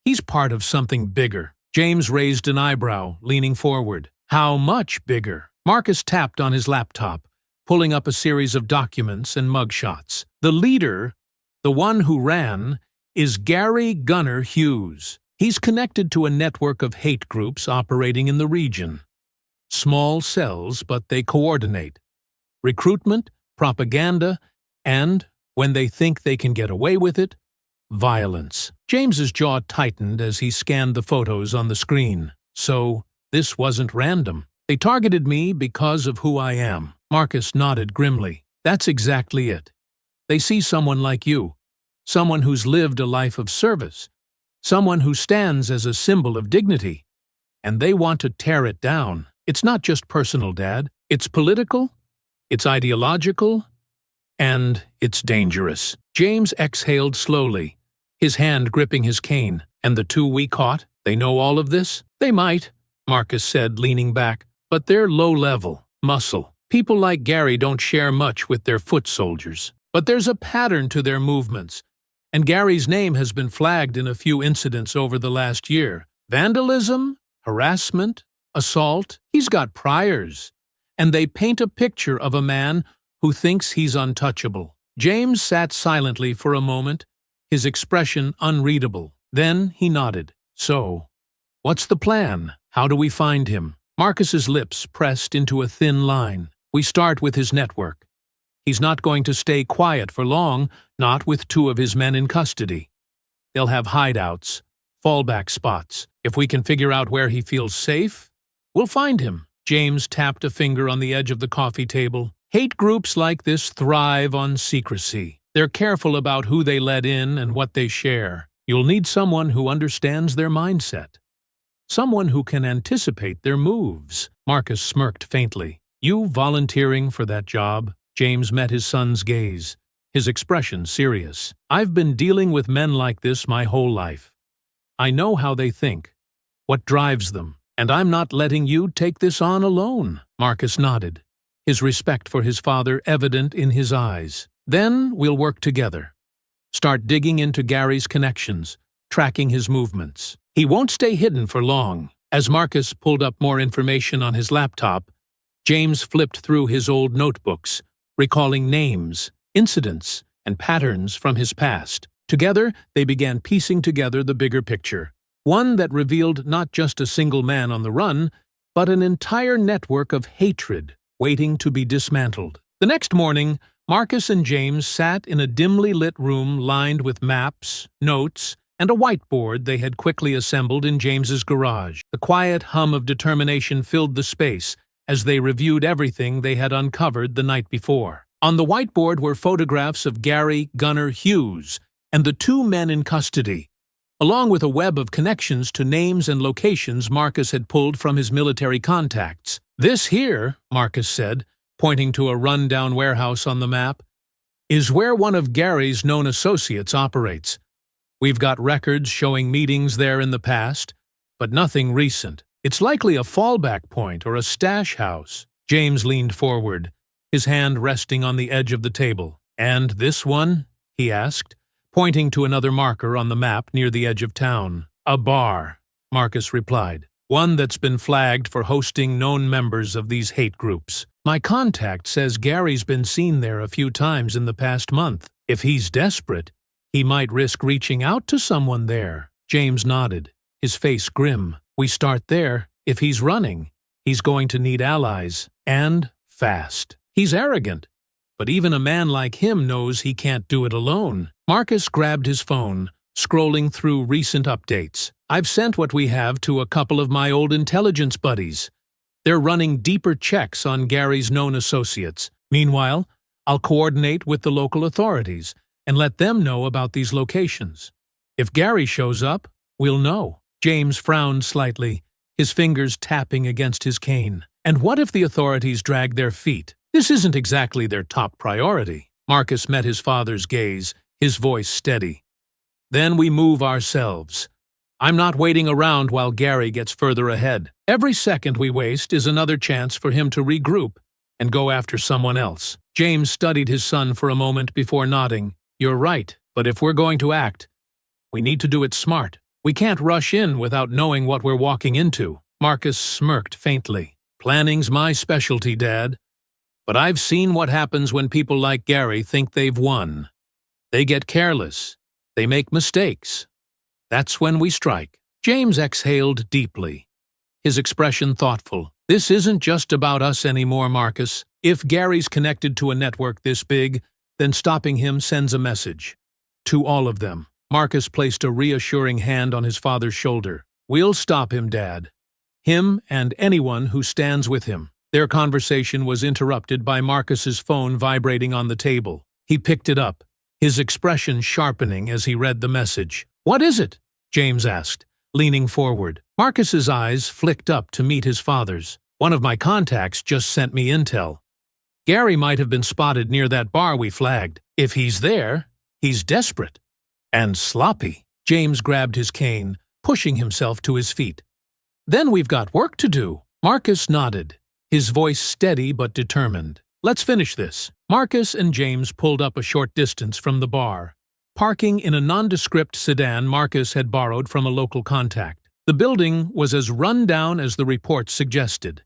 He's part of something bigger." James raised an eyebrow, leaning forward. "How much bigger?" Marcus tapped on his laptop, pulling up a series of documents and mugshots. "The leader, the one who ran, is Gary Gunner Hughes. He's connected to a network of hate groups operating in the region. Small cells, but they coordinate. Recruitment, propaganda, and, when they think they can get away with it, violence." James's jaw tightened as he scanned the photos on the screen. "So, this wasn't random. They targeted me because of who I am." Marcus nodded grimly. "That's exactly it. They see someone like you, someone who's lived a life of service, someone who stands as a symbol of dignity, and they want to tear it down. It's not just personal, Dad. It's political, it's ideological, and it's dangerous." James exhaled slowly, his hand gripping his cane. "And the two we caught, they know all of this?" "They might," Marcus said, leaning back, "but they're low-level, muscle. People like Gary don't share much with their foot soldiers. But there's a pattern to their movements, and Gary's name has been flagged in a few incidents over the last year. Vandalism, harassment, assault. He's got priors, and they paint a picture of a man who thinks he's untouchable." James sat silently for a moment, his expression unreadable. Then he nodded. "So, what's the plan? How do we find him?" Marcus's lips pressed into a thin line. "We start with his network. He's not going to stay quiet for long, not with two of his men in custody. They'll have hideouts, fallback spots. If we can figure out where he feels safe, we'll find him. James tapped a finger on the edge of the coffee table. Hate groups like this thrive on secrecy. They're careful about who they let in and what they share. You'll need someone who understands their mindset. Someone who can anticipate their moves. Marcus smirked faintly. You volunteering for that job? James met his son's gaze, his expression serious. I've been dealing with men like this my whole life. I know how they think, what drives them, and I'm not letting you take this on alone. Marcus nodded, his respect for his father evident in his eyes. Then we'll work together. Start digging into Gary's connections, tracking his movements. He won't stay hidden for long. As Marcus pulled up more information on his laptop, James flipped through his old notebooks, recalling names, incidents, and patterns from his past. Together, they began piecing together the bigger picture, one that revealed not just a single man on the run, but an entire network of hatred waiting to be dismantled. The next morning, Marcus and James sat in a dimly lit room lined with maps, notes, and a whiteboard they had quickly assembled in James's garage. The quiet hum of determination filled the space as they reviewed everything they had uncovered the night before. On the whiteboard were photographs of Gary Gunner Hughes and the two men in custody, along with a web of connections to names and locations Marcus had pulled from his military contacts. This here, Marcus said, pointing to a run-down warehouse on the map, is where one of Gary's known associates operates. We've got records showing meetings there in the past, but nothing recent. It's likely a fallback point or a stash house. James leaned forward, his hand resting on the edge of the table. And this one? He asked, pointing to another marker on the map near the edge of town. A bar, Marcus replied. One that's been flagged for hosting known members of these hate groups. My contact says Gary's been seen there a few times in the past month. If he's desperate, he might risk reaching out to someone there. James nodded, his face grim. We start there. If he's running, he's going to need allies, and fast. He's arrogant, but even a man like him knows he can't do it alone. Marcus grabbed his phone, scrolling through recent updates. I've sent what we have to a couple of my old intelligence buddies. They're running deeper checks on Gary's known associates. Meanwhile, I'll coordinate with the local authorities and let them know about these locations. If Gary shows up, we'll know. James frowned slightly, his fingers tapping against his cane. And what if the authorities drag their feet? This isn't exactly their top priority. Marcus met his father's gaze, his voice steady. Then we move ourselves. I'm not waiting around while Gary gets further ahead. Every second we waste is another chance for him to regroup and go after someone else. James studied his son for a moment before nodding. You're right, but if we're going to act, we need to do it smart. We can't rush in without knowing what we're walking into. Marcus smirked faintly. Planning's my specialty, Dad. But I've seen what happens when people like Gary think they've won. They get careless. They make mistakes. That's when we strike. James exhaled deeply, his expression thoughtful. This isn't just about us anymore, Marcus. If Gary's connected to a network this big, then stopping him sends a message. To all of them. Marcus placed a reassuring hand on his father's shoulder. We'll stop him, Dad. Him and anyone who stands with him. Their conversation was interrupted by Marcus's phone vibrating on the table. He picked it up, his expression sharpening as he read the message. What is it? James asked, leaning forward. Marcus's eyes flicked up to meet his father's. One of my contacts just sent me intel. Gary might have been spotted near that bar we flagged. If he's there, he's desperate. And sloppy. James grabbed his cane, pushing himself to his feet. Then we've got work to do. Marcus nodded, his voice steady but determined. Let's finish this. Marcus and James pulled up a short distance from the bar, parking in a nondescript sedan Marcus had borrowed from a local contact. The building was as run down as the report suggested.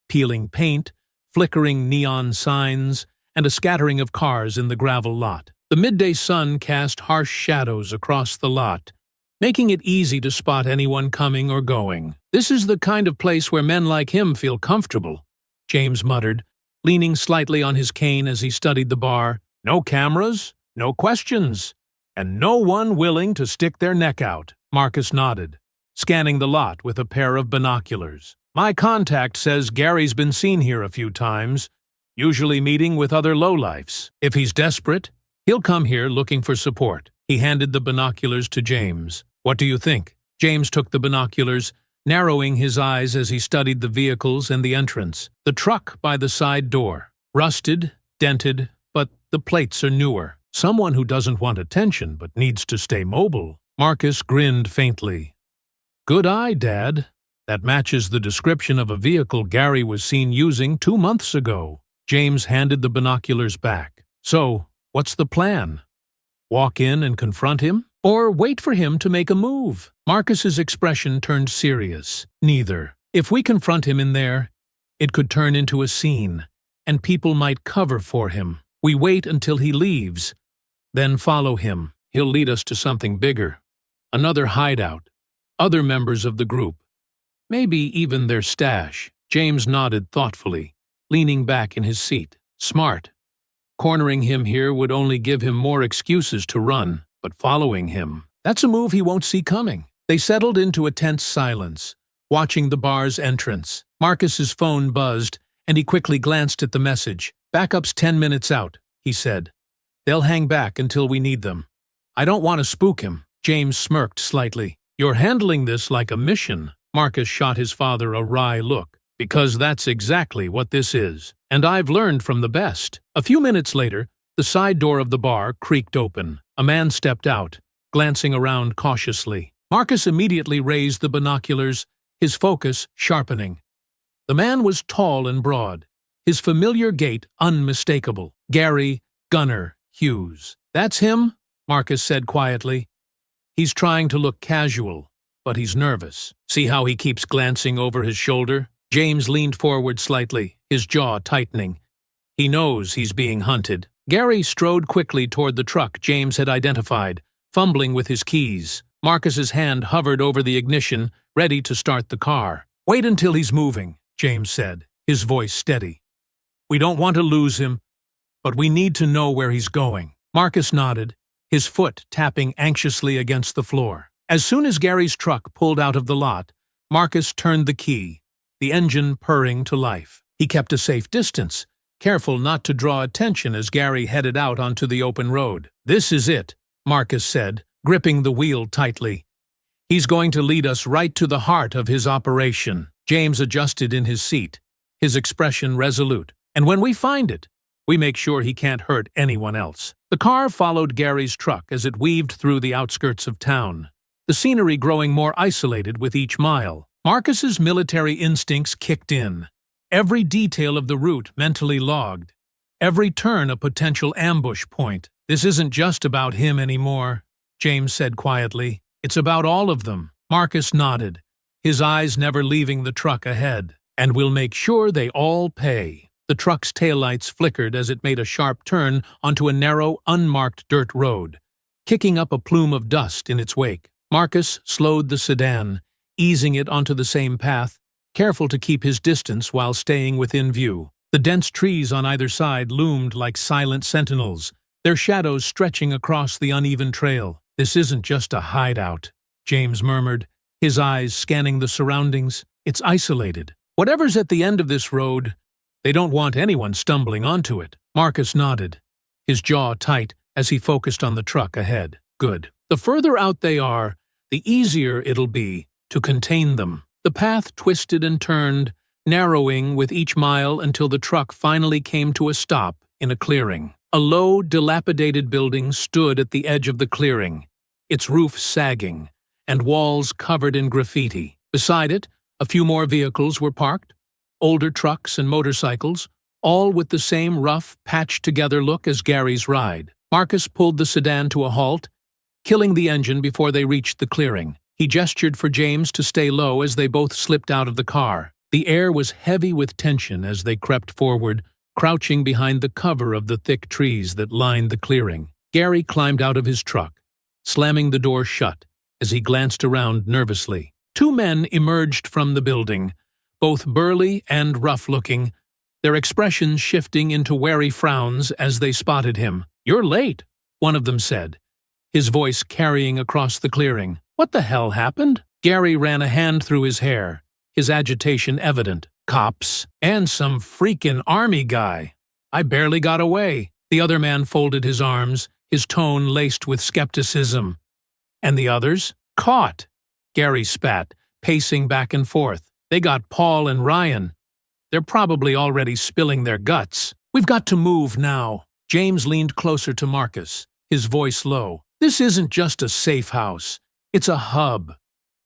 Peeling paint, flickering neon signs, and a scattering of cars in the gravel lot. The midday sun cast harsh shadows across the lot, making it easy to spot anyone coming or going. This is the kind of place where men like him feel comfortable, James muttered, leaning slightly on his cane as he studied the bar. No cameras, no questions. And no one willing to stick their neck out. Marcus nodded, scanning the lot with a pair of binoculars. My contact says Gary's been seen here a few times, usually meeting with other lowlifes. If he's desperate, he'll come here looking for support. He handed the binoculars to James. What do you think? James took the binoculars, narrowing his eyes as he studied the vehicles and the entrance. The truck by the side door. Rusted, dented, but the plates are newer. Someone who doesn't want attention but needs to stay mobile. Marcus grinned faintly. Good eye, Dad. That matches the description of a vehicle Gary was seen using 2 months ago. James handed the binoculars back. So, what's the plan? Walk in and confront him? Or wait for him to make a move? Marcus's expression turned serious. Neither. If we confront him in there, it could turn into a scene, and people might cover for him. We wait until he leaves, then follow him. He'll lead us to something bigger. Another hideout. Other members of the group. Maybe even their stash. James nodded thoughtfully, leaning back in his seat. Smart. Cornering him here would only give him more excuses to run, but following him, that's a move he won't see coming. They settled into a tense silence, watching the bar's entrance. Marcus's phone buzzed, and he quickly glanced at the message. Backup's 10 minutes out, he said. They'll hang back until we need them. I don't want to spook him. James smirked slightly. You're handling this like a mission. Marcus shot his father a wry look. Because that's exactly what this is. And I've learned from the best. A few minutes later, the side door of the bar creaked open. A man stepped out, glancing around cautiously. Marcus immediately raised the binoculars, his focus sharpening. The man was tall and broad, his familiar gait unmistakable. Gary Gunner Hughes. That's him, Marcus said quietly. He's trying to look casual, but he's nervous. See how he keeps glancing over his shoulder? James leaned forward slightly, his jaw tightening. He knows he's being hunted. Gary strode quickly toward the truck James had identified, fumbling with his keys. Marcus's hand hovered over the ignition, ready to start the car. Wait until he's moving, James said, his voice steady. We don't want to lose him, but we need to know where he's going. Marcus nodded, his foot tapping anxiously against the floor. As soon as Gary's truck pulled out of the lot, Marcus turned the key, the engine purring to life. He kept a safe distance, careful not to draw attention as Gary headed out onto the open road. This is it, Marcus said, gripping the wheel tightly. He's going to lead us right to the heart of his operation. James adjusted in his seat, his expression resolute. And when we find it, we make sure he can't hurt anyone else. The car followed Gary's truck as it weaved through the outskirts of town, the scenery growing more isolated with each mile. Marcus's military instincts kicked in, every detail of the route mentally logged, every turn a potential ambush point. This isn't just about him anymore, James said quietly. It's about all of them. Marcus nodded, his eyes never leaving the truck ahead. And we'll make sure they all pay. The truck's taillights flickered as it made a sharp turn onto a narrow, unmarked dirt road, kicking up a plume of dust in its wake. Marcus slowed the sedan, easing it onto the same path, careful to keep his distance while staying within view. The dense trees on either side loomed like silent sentinels, their shadows stretching across the uneven trail. This isn't just a hideout, James murmured, his eyes scanning the surroundings. It's isolated. Whatever's at the end of this road, they don't want anyone stumbling onto it. Marcus nodded, his jaw tight as he focused on the truck ahead. Good. The further out they are, the easier it'll be to contain them. The path twisted and turned, narrowing with each mile until the truck finally came to a stop in a clearing. A low, dilapidated building stood at the edge of the clearing, its roof sagging, and walls covered in graffiti. Beside it, a few more vehicles were parked, older trucks and motorcycles, all with the same rough, patched-together look as Gary's ride. Marcus pulled the sedan to a halt, killing the engine before they reached the clearing. He gestured for James to stay low as they both slipped out of the car. The air was heavy with tension as they crept forward, crouching behind the cover of the thick trees that lined the clearing. Gary climbed out of his truck, slamming the door shut as he glanced around nervously. Two men emerged from the building, both burly and rough-looking, their expressions shifting into wary frowns as they spotted him. "You're late," one of them said, his voice carrying across the clearing. What the hell happened? Gary ran a hand through his hair, his agitation evident. Cops, and some freaking army guy. I barely got away. The other man folded his arms, his tone laced with skepticism. And the others? Caught. Gary spat, pacing back and forth. They got Paul and Ryan. They're probably already spilling their guts. We've got to move now. James leaned closer to Marcus, his voice low. This isn't just a safe house. It's a hub.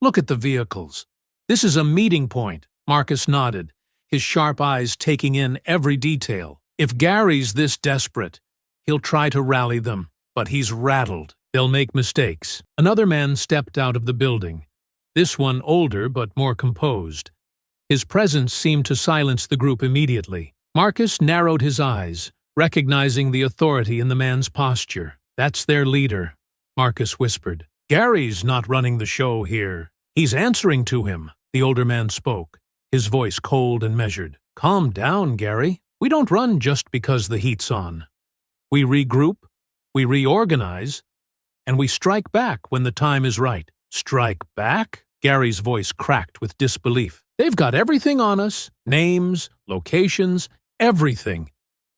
Look at the vehicles. This is a meeting point. Marcus nodded, his sharp eyes taking in every detail. If Gary's this desperate, he'll try to rally them, but he's rattled. They'll make mistakes. Another man stepped out of the building, this one older but more composed. His presence seemed to silence the group immediately. Marcus narrowed his eyes, recognizing the authority in the man's posture. That's their leader, Marcus whispered. Gary's not running the show here. He's answering to him. The older man spoke, his voice cold and measured. Calm down, Gary. We don't run just because the heat's on. We regroup, we reorganize, and we strike back when the time is right. Strike back? Gary's voice cracked with disbelief. They've got everything on us. Names, locations, everything.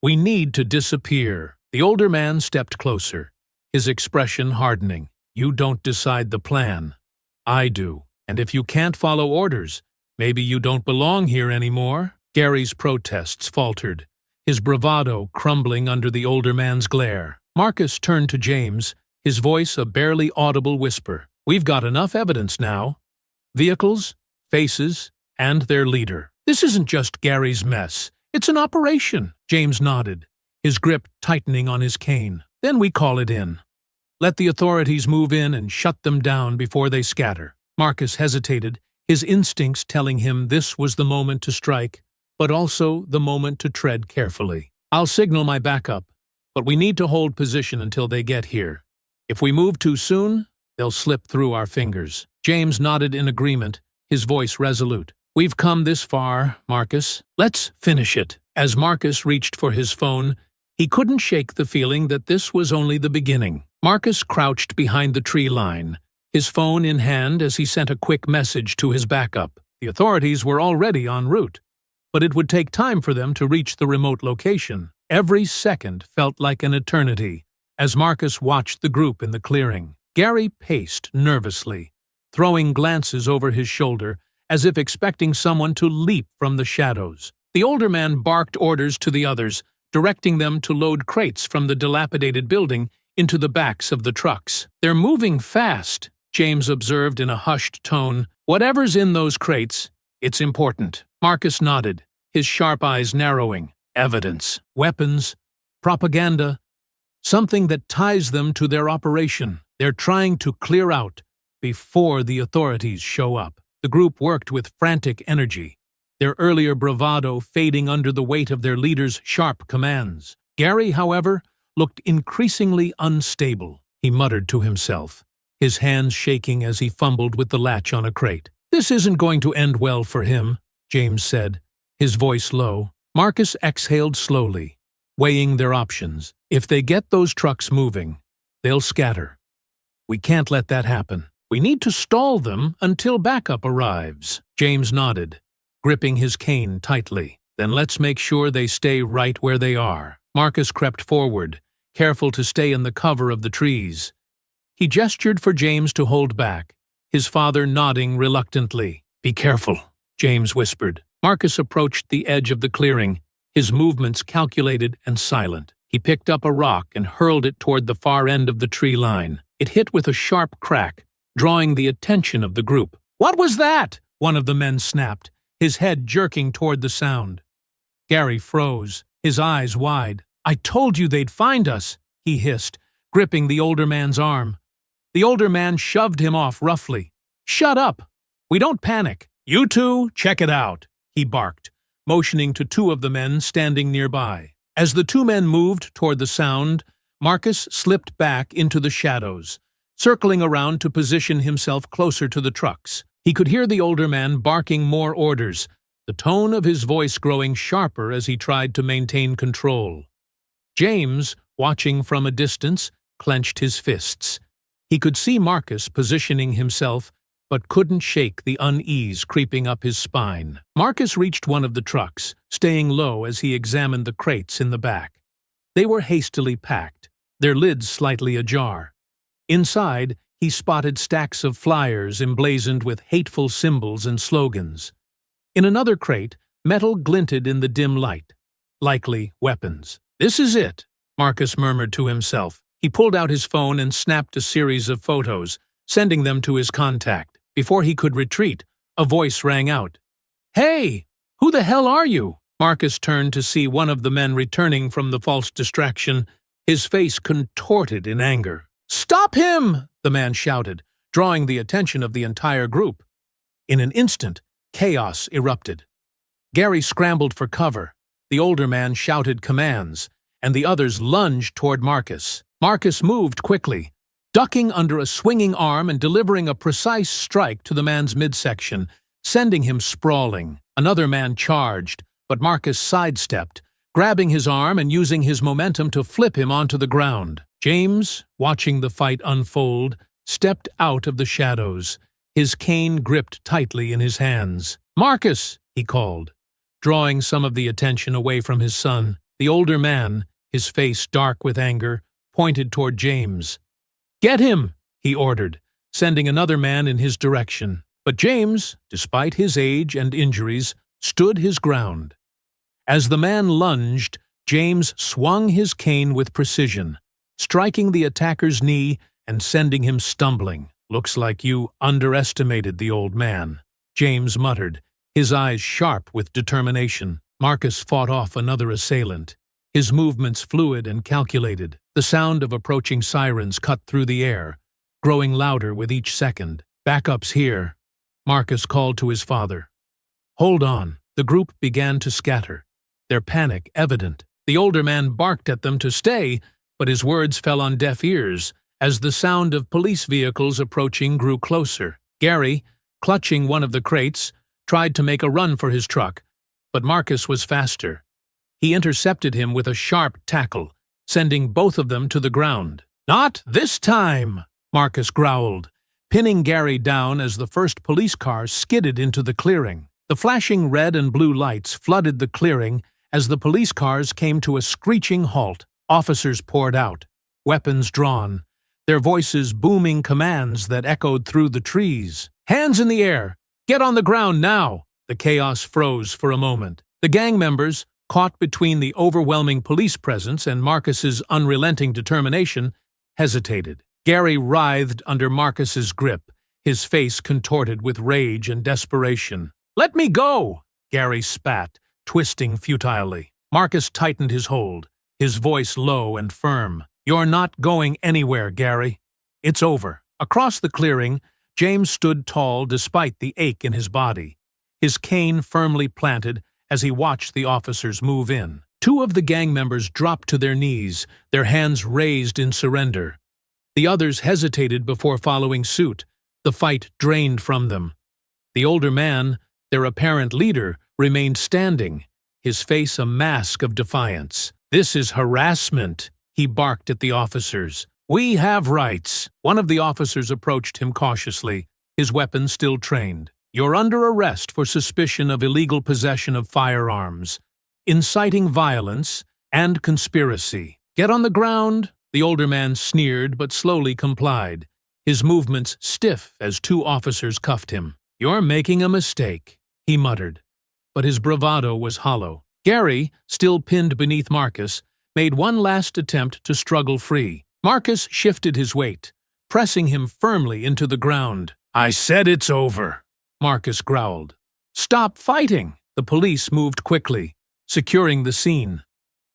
We need to disappear. The older man stepped closer, his expression hardening. You don't decide the plan. I do. And if you can't follow orders, maybe you don't belong here anymore. Gary's protests faltered, his bravado crumbling under the older man's glare. Marcus turned to James, his voice a barely audible whisper. We've got enough evidence now. Vehicles, faces, and their leader. This isn't just Gary's mess. It's an operation. James nodded, his grip tightening on his cane. Then we call it in. Let the authorities move in and shut them down before they scatter. Marcus hesitated, his instincts telling him this was the moment to strike, but also the moment to tread carefully. I'll signal my backup, but we need to hold position until they get here. If we move too soon, they'll slip through our fingers. James nodded in agreement, his voice resolute. We've come this far, Marcus. Let's finish it. As Marcus reached for his phone, he couldn't shake the feeling that this was only the beginning. Marcus crouched behind the tree line, his phone in hand as he sent a quick message to his backup. The authorities were already en route, but it would take time for them to reach the remote location. Every second felt like an eternity as Marcus watched the group in the clearing. Gary paced nervously, throwing glances over his shoulder as if expecting someone to leap from the shadows. The older man barked orders to the others, directing them to load crates from the dilapidated building into the backs of the trucks. They're moving fast, James observed in a hushed tone. Whatever's in those crates, it's important. Marcus nodded, his sharp eyes narrowing. Evidence, weapons, propaganda, something that ties them to their operation. They're trying to clear out before the authorities show up. The group worked with frantic energy, their earlier bravado fading under the weight of their leader's sharp commands. Gary, however, looked increasingly unstable. He muttered to himself, his hands shaking as he fumbled with the latch on a crate. This isn't going to end well for him, James said, his voice low. Marcus exhaled slowly, weighing their options. If they get those trucks moving, they'll scatter. We can't let that happen. We need to stall them until backup arrives. James nodded, gripping his cane tightly. Then let's make sure they stay right where they are. Marcus crept forward, careful to stay in the cover of the trees. He gestured for James to hold back, his father nodding reluctantly. Be careful, James whispered. Marcus approached the edge of the clearing, his movements calculated and silent. He picked up a rock and hurled it toward the far end of the tree line. It hit with a sharp crack, drawing the attention of the group. What was that? One of the men snapped, his head jerking toward the sound. Gary froze, his eyes wide. I told you they'd find us, he hissed, gripping the older man's arm. The older man shoved him off roughly. Shut up! We don't panic. You two, check it out, he barked, motioning to two of the men standing nearby. As the two men moved toward the sound, Marcus slipped back into the shadows, circling around to position himself closer to the trucks. He could hear the older man barking more orders, the tone of his voice growing sharper as he tried to maintain control. James, watching from a distance, clenched his fists, He could see Marcus positioning himself, but couldn't shake the unease creeping up his spine. Marcus reached one of the trucks, staying low as he examined the crates in the back. They were hastily packed, their lids slightly ajar. Inside, he spotted stacks of flyers emblazoned with hateful symbols and slogans. In another crate, metal glinted in the dim light. Likely weapons. "This is it," Marcus murmured to himself. He pulled out his phone and snapped a series of photos, sending them to his contact. Before he could retreat, a voice rang out. "Hey! Who the hell are you?" Marcus turned to see one of the men returning from the false distraction, his face contorted in anger. "Stop him!" the man shouted, drawing the attention of the entire group. In an instant, chaos erupted. Gary scrambled for cover. The older man shouted commands, and the others lunged toward Marcus. Marcus moved quickly, ducking under a swinging arm and delivering a precise strike to the man's midsection, sending him sprawling. Another man charged, but Marcus sidestepped, grabbing his arm and using his momentum to flip him onto the ground. James, watching the fight unfold, stepped out of the shadows, his cane gripped tightly in his hands. "Marcus!" he called, drawing some of the attention away from his son. The older man, his face dark with anger, pointed toward James. "Get him!" he ordered, sending another man in his direction. But James, despite his age and injuries, stood his ground. As the man lunged, James swung his cane with precision, striking the attacker's knee and sending him stumbling. "Looks like you underestimated the old man," James muttered, his eyes sharp with determination. Marcus fought off another assailant, his movements fluid and calculated. The sound of approaching sirens cut through the air, growing louder with each second. "Backup's here," Marcus called to his father. "Hold on." The group began to scatter, their panic evident. The older man barked at them to stay, but his words fell on deaf ears as the sound of police vehicles approaching grew closer. Gary, clutching one of the crates, tried to make a run for his truck, but Marcus was faster. He intercepted him with a sharp tackle, sending both of them to the ground. "Not this time!" Marcus growled, pinning Gary down as the first police car skidded into the clearing. The flashing red and blue lights flooded the clearing as the police cars came to a screeching halt. Officers poured out, weapons drawn, their voices booming commands that echoed through the trees. "Hands in the air! Get on the ground now!" The chaos froze for a moment. The gang members, caught between the overwhelming police presence and Marcus's unrelenting determination, hesitated. Gary writhed under Marcus's grip, his face contorted with rage and desperation. "Let me go!" Gary spat, twisting futilely. Marcus tightened his hold, his voice low and firm. "You're not going anywhere, Gary. It's over." Across the clearing, James stood tall despite the ache in his body, his cane firmly planted as he watched the officers move in. Two of the gang members dropped to their knees, their hands raised in surrender. The others hesitated before following suit, the fight drained from them. The older man, their apparent leader, remained standing, his face a mask of defiance. "This is harassment," he barked at the officers. "We have rights." One of the officers approached him cautiously, his weapon still trained. "You're under arrest for suspicion of illegal possession of firearms, inciting violence, and conspiracy. Get on the ground." The older man sneered but slowly complied, his movements stiff as two officers cuffed him. "You're making a mistake," he muttered, but his bravado was hollow. Gary, still pinned beneath Marcus, made one last attempt to struggle free. Marcus shifted his weight, pressing him firmly into the ground. "I said it's over," Marcus growled. "Stop fighting!" The police moved quickly, securing the scene.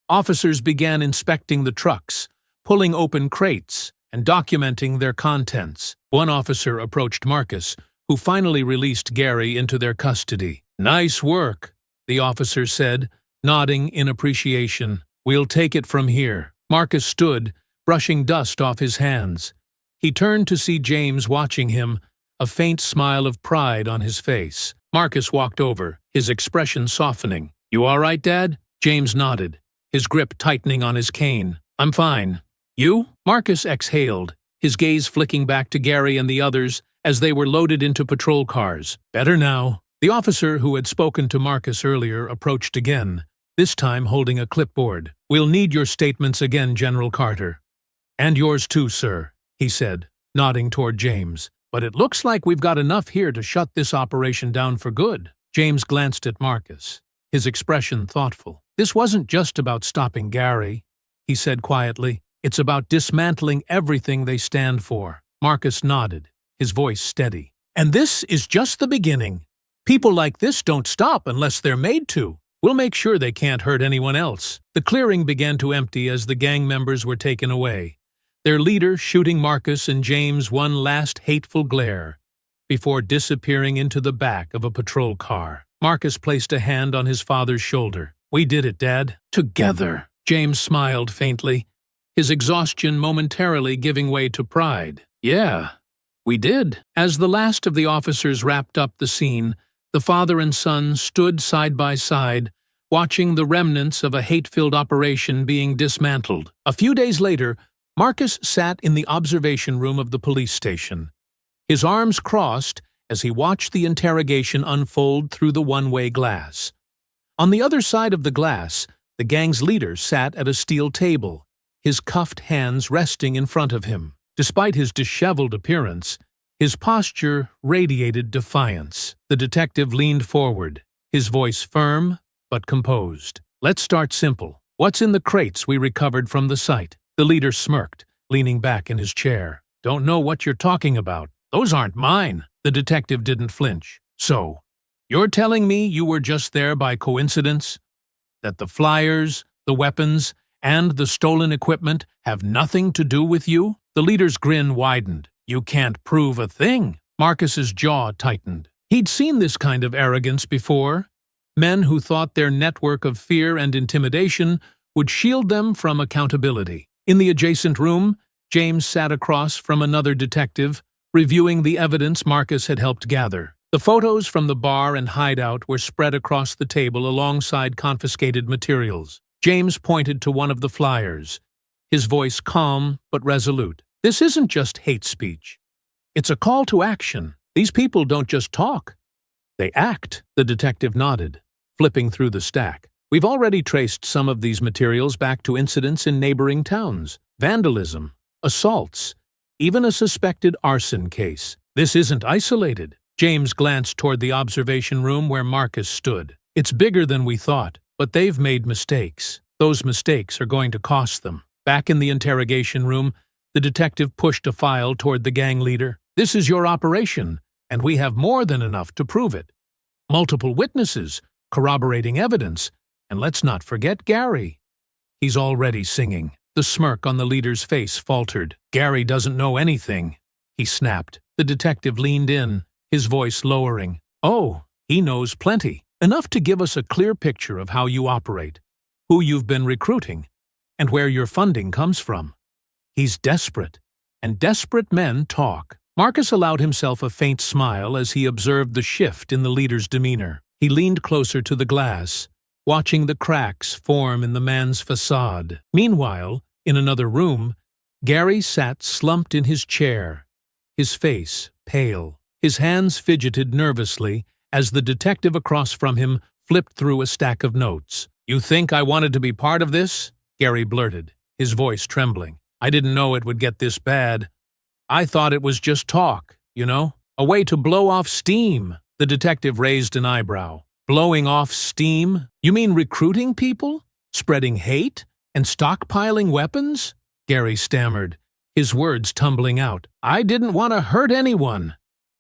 Officers began inspecting the trucks, pulling open crates, and documenting their contents. One officer approached Marcus, who finally released Gary into their custody. "Nice work," the officer said, nodding in appreciation. "We'll take it from here." Marcus stood, brushing dust off his hands. He turned to see James watching him, a faint smile of pride on his face. Marcus walked over, his expression softening. "You all right, Dad?" James nodded, his grip tightening on his cane. "I'm fine. You?" Marcus exhaled, his gaze flicking back to Gary and the others as they were loaded into patrol cars. Better now. The officer who had spoken to Marcus earlier approached again, this time holding a clipboard. We'll need your statements again, General Carter. And yours too, sir, he said, nodding toward James. But it looks like we've got enough here to shut this operation down for good. James glanced at Marcus, his expression thoughtful. This wasn't just about stopping Gary, he said quietly. It's about dismantling everything they stand for. Marcus nodded, his voice steady. And this is just the beginning. People like this don't stop unless they're made to. We'll make sure they can't hurt anyone else. The clearing began to empty as the gang members were taken away, their leader shooting Marcus and James one last hateful glare before disappearing into the back of a patrol car. Marcus placed a hand on his father's shoulder. We did it, Dad. Together. James smiled faintly, his exhaustion momentarily giving way to pride. Yeah, we did. As the last of the officers wrapped up the scene, the father and son stood side by side, watching the remnants of a hate-filled operation being dismantled. A few days later, Marcus sat in the observation room of the police station, his arms crossed as he watched the interrogation unfold through the one-way glass. On the other side of the glass, the gang's leader sat at a steel table, his cuffed hands resting in front of him. Despite his disheveled appearance, his posture radiated defiance. The detective leaned forward, his voice firm but composed. Let's start simple. What's in the crates we recovered from the site? The leader smirked, leaning back in his chair. Don't know what you're talking about. Those aren't mine. The detective didn't flinch. So, you're telling me you were just there by coincidence? That the flyers, the weapons, and the stolen equipment have nothing to do with you? The leader's grin widened. You can't prove a thing. Marcus's jaw tightened. He'd seen this kind of arrogance before. Men who thought their network of fear and intimidation would shield them from accountability. In the adjacent room, James sat across from another detective, reviewing the evidence Marcus had helped gather. The photos from the bar and hideout were spread across the table alongside confiscated materials. James pointed to one of the flyers, his voice calm but resolute. This isn't just hate speech. It's a call to action. These people don't just talk. They act. The detective nodded, flipping through the stack. We've already traced some of these materials back to incidents in neighboring towns. Vandalism, assaults, even a suspected arson case. This isn't isolated. James glanced toward the observation room where Marcus stood. It's bigger than we thought, but they've made mistakes. Those mistakes are going to cost them. Back in the interrogation room, the detective pushed a file toward the gang leader. This is your operation, and we have more than enough to prove it. Multiple witnesses, corroborating evidence, and let's not forget Gary. He's already singing. The smirk on the leader's face faltered. Gary doesn't know anything, he snapped. The detective leaned in, his voice lowering. Oh, he knows plenty. Enough to give us a clear picture of how you operate, who you've been recruiting, and where your funding comes from. He's desperate, and desperate men talk. Marcus allowed himself a faint smile as he observed the shift in the leader's demeanor. He leaned closer to the glass, watching the cracks form in the man's facade. Meanwhile, in another room, Gary sat slumped in his chair, his face pale. His hands fidgeted nervously as the detective across from him flipped through a stack of notes. You think I wanted to be part of this? Gary blurted, his voice trembling. I didn't know it would get this bad. I thought it was just talk, you know? A way to blow off steam. The detective raised an eyebrow. Blowing off steam? You mean recruiting people? Spreading hate? And stockpiling weapons? Gary stammered, his words tumbling out. I didn't want to hurt anyone.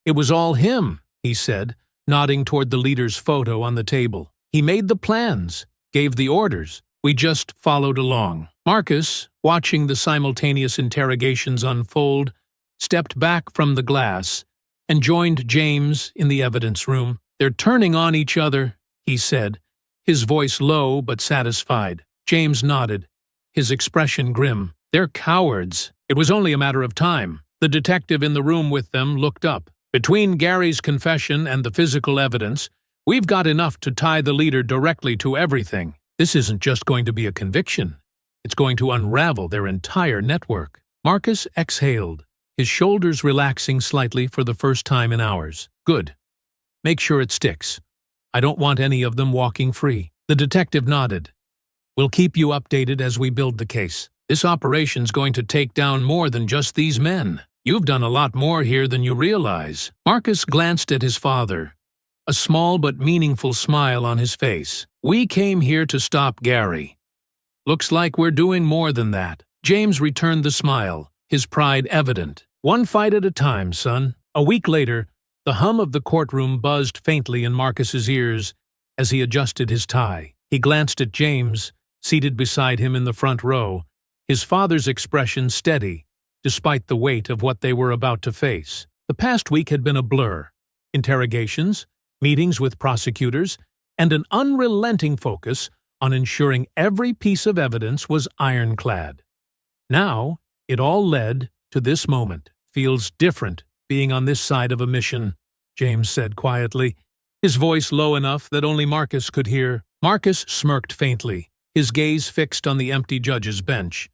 It was all him, he said, nodding toward the leader's photo on the table. He made the plans, gave the orders. We just followed along. Marcus, watching the simultaneous interrogations unfold, stepped back from the glass and joined James in the evidence room. They're turning on each other, he said, his voice low but satisfied. James nodded, his expression grim. They're cowards. It was only a matter of time. The detective in the room with them looked up. Between Gary's confession and the physical evidence, we've got enough to tie the leader directly to everything. This isn't just going to be a conviction. It's going to unravel their entire network. Marcus exhaled, his shoulders relaxing slightly for the first time in hours. Good. Make sure it sticks. I don't want any of them walking free. The detective nodded. We'll keep you updated as we build the case. This operation's going to take down more than just these men. You've done a lot more here than you realize. Marcus glanced at his father, a small but meaningful smile on his face. We came here to stop Gary. Looks like we're doing more than that. James returned the smile, his pride evident. One fight at a time, son. A week later, the hum of the courtroom buzzed faintly in Marcus's ears as he adjusted his tie. He glanced at James, seated beside him in the front row, his father's expression steady, despite the weight of what they were about to face. The past week had been a blur. Interrogations, meetings with prosecutors, and an unrelenting focus on ensuring every piece of evidence was ironclad. Now, it all led to this moment. Feels different being on this side of a mission, James said quietly, his voice low enough that only Marcus could hear. Marcus smirked faintly, his gaze fixed on the empty judge's bench.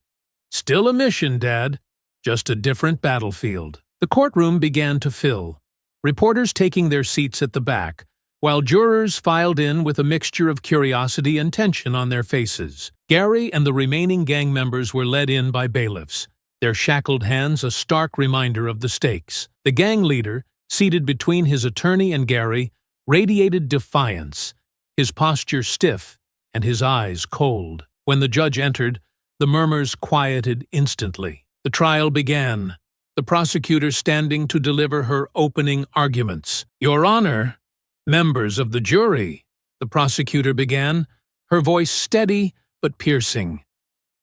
Still a mission, Dad. Just a different battlefield. The courtroom began to fill, reporters taking their seats at the back, while jurors filed in with a mixture of curiosity and tension on their faces. Gary and the remaining gang members were led in by bailiffs, their shackled hands a stark reminder of the stakes. The gang leader, seated between his attorney and Gary, radiated defiance, his posture stiff and his eyes cold. When the judge entered, the murmurs quieted instantly. The trial began, the prosecutor standing to deliver her opening arguments. Your Honor, members of the jury, the prosecutor began, her voice steady but piercing.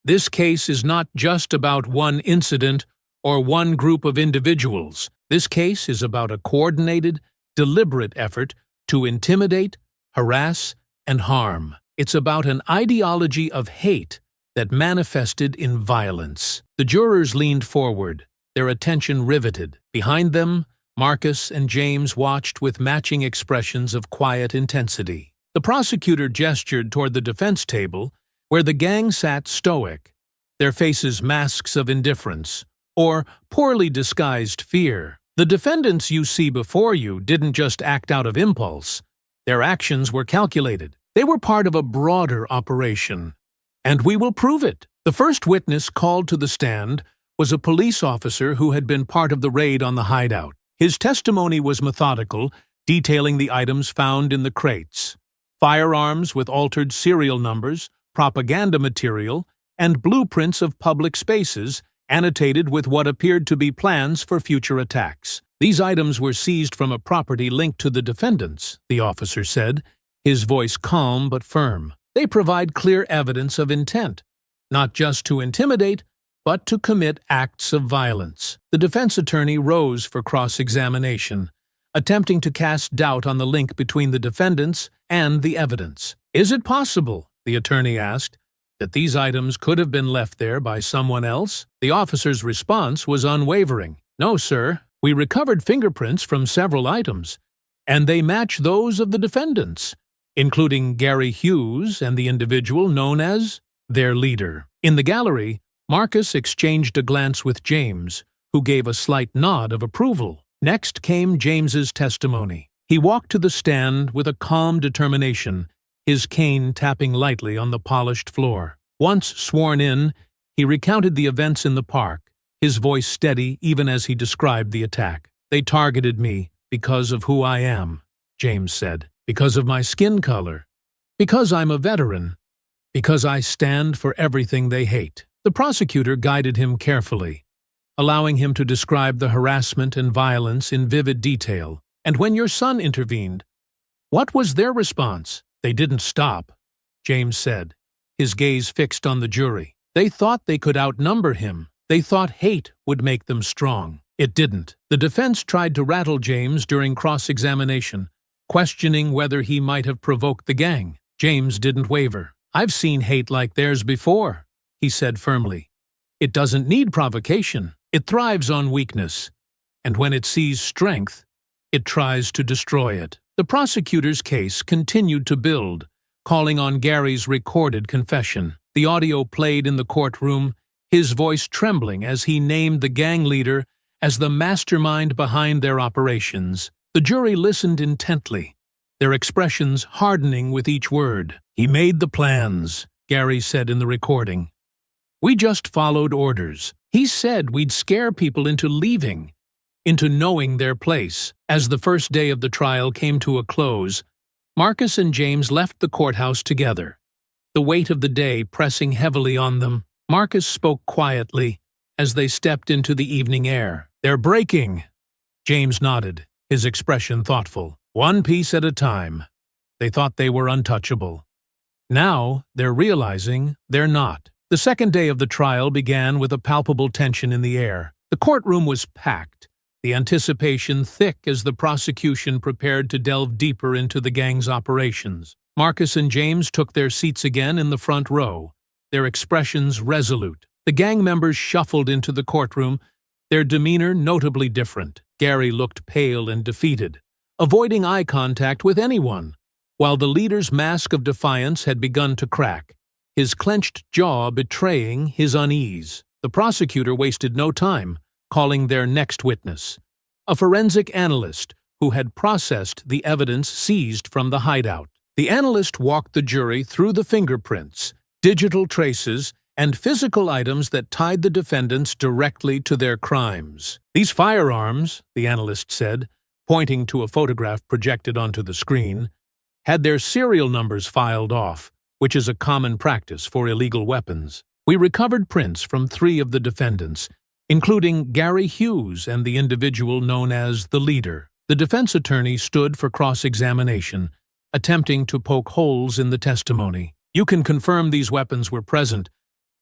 This case is not just about one incident or one group of individuals. This case is about a coordinated, deliberate effort to intimidate, harass, and harm. It's about an ideology of hate that manifested in violence. The jurors leaned forward, their attention riveted. Behind them, Marcus and James watched with matching expressions of quiet intensity. The prosecutor gestured toward the defense table, where the gang sat stoic, their faces masks of indifference or poorly disguised fear. The defendants you see before you didn't just act out of impulse. Their actions were calculated. They were part of a broader operation. And we will prove it. The first witness called to the stand was a police officer who had been part of the raid on the hideout. His testimony was methodical, detailing the items found in the crates: firearms with altered serial numbers, propaganda material, and blueprints of public spaces, annotated with what appeared to be plans for future attacks. These items were seized from a property linked to the defendants, the officer said, his voice calm but firm. They provide clear evidence of intent, not just to intimidate, but to commit acts of violence. The defense attorney rose for cross-examination, attempting to cast doubt on the link between the defendants and the evidence. Is it possible, the attorney asked, that these items could have been left there by someone else? The officer's response was unwavering. No, sir. We recovered fingerprints from several items, and they match those of the defendants, including Gary Hughes and the individual known as their leader. In the gallery, Marcus exchanged a glance with James, who gave a slight nod of approval. Next came James's testimony. He walked to the stand with a calm determination, his cane tapping lightly on the polished floor. Once sworn in, he recounted the events in the park, his voice steady even as he described the attack. They targeted me because of who I am, James said. Because of my skin color. Because I'm a veteran. Because I stand for everything they hate. The prosecutor guided him carefully, allowing him to describe the harassment and violence in vivid detail. And when your son intervened, what was their response? They didn't stop, James said, his gaze fixed on the jury. They thought they could outnumber him. They thought hate would make them strong. It didn't. The defense tried to rattle James during cross-examination, questioning whether he might have provoked the gang. James didn't waver. I've seen hate like theirs before, he said firmly. It doesn't need provocation. It thrives on weakness. And when it sees strength, it tries to destroy it. The prosecutor's case continued to build, calling on Gary's recorded confession. The audio played in the courtroom, his voice trembling as he named the gang leader as the mastermind behind their operations. The jury listened intently, their expressions hardening with each word. "He made the plans," Gary said in the recording. "We just followed orders. He said we'd scare people into leaving, into knowing their place." As the first day of the trial came to a close, Marcus and James left the courthouse together, the weight of the day pressing heavily on them. Marcus spoke quietly as they stepped into the evening air. "They're breaking." James nodded, his expression thoughtful. "One piece at a time." They thought they were untouchable. Now they're realizing they're not. The second day of the trial began with a palpable tension in the air. The courtroom was packed, the anticipation thick as the prosecution prepared to delve deeper into the gang's operations. Marcus and James took their seats again in the front row, their expressions resolute. The gang members shuffled into the courtroom, their demeanor notably different. Gary looked pale and defeated, avoiding eye contact with anyone, while the leader's mask of defiance had begun to crack, his clenched jaw betraying his unease. The prosecutor wasted no time, calling their next witness, a forensic analyst who had processed the evidence seized from the hideout. The analyst walked the jury through the fingerprints, digital traces, and physical items that tied the defendants directly to their crimes. "These firearms," the analyst said, pointing to a photograph projected onto the screen, had their serial numbers filed off, which is a common practice for illegal weapons. "We recovered prints from 3 of the defendants, including Gary Hughes and the individual known as the leader." The defense attorney stood for cross-examination, attempting to poke holes in the testimony. "You can confirm these weapons were present,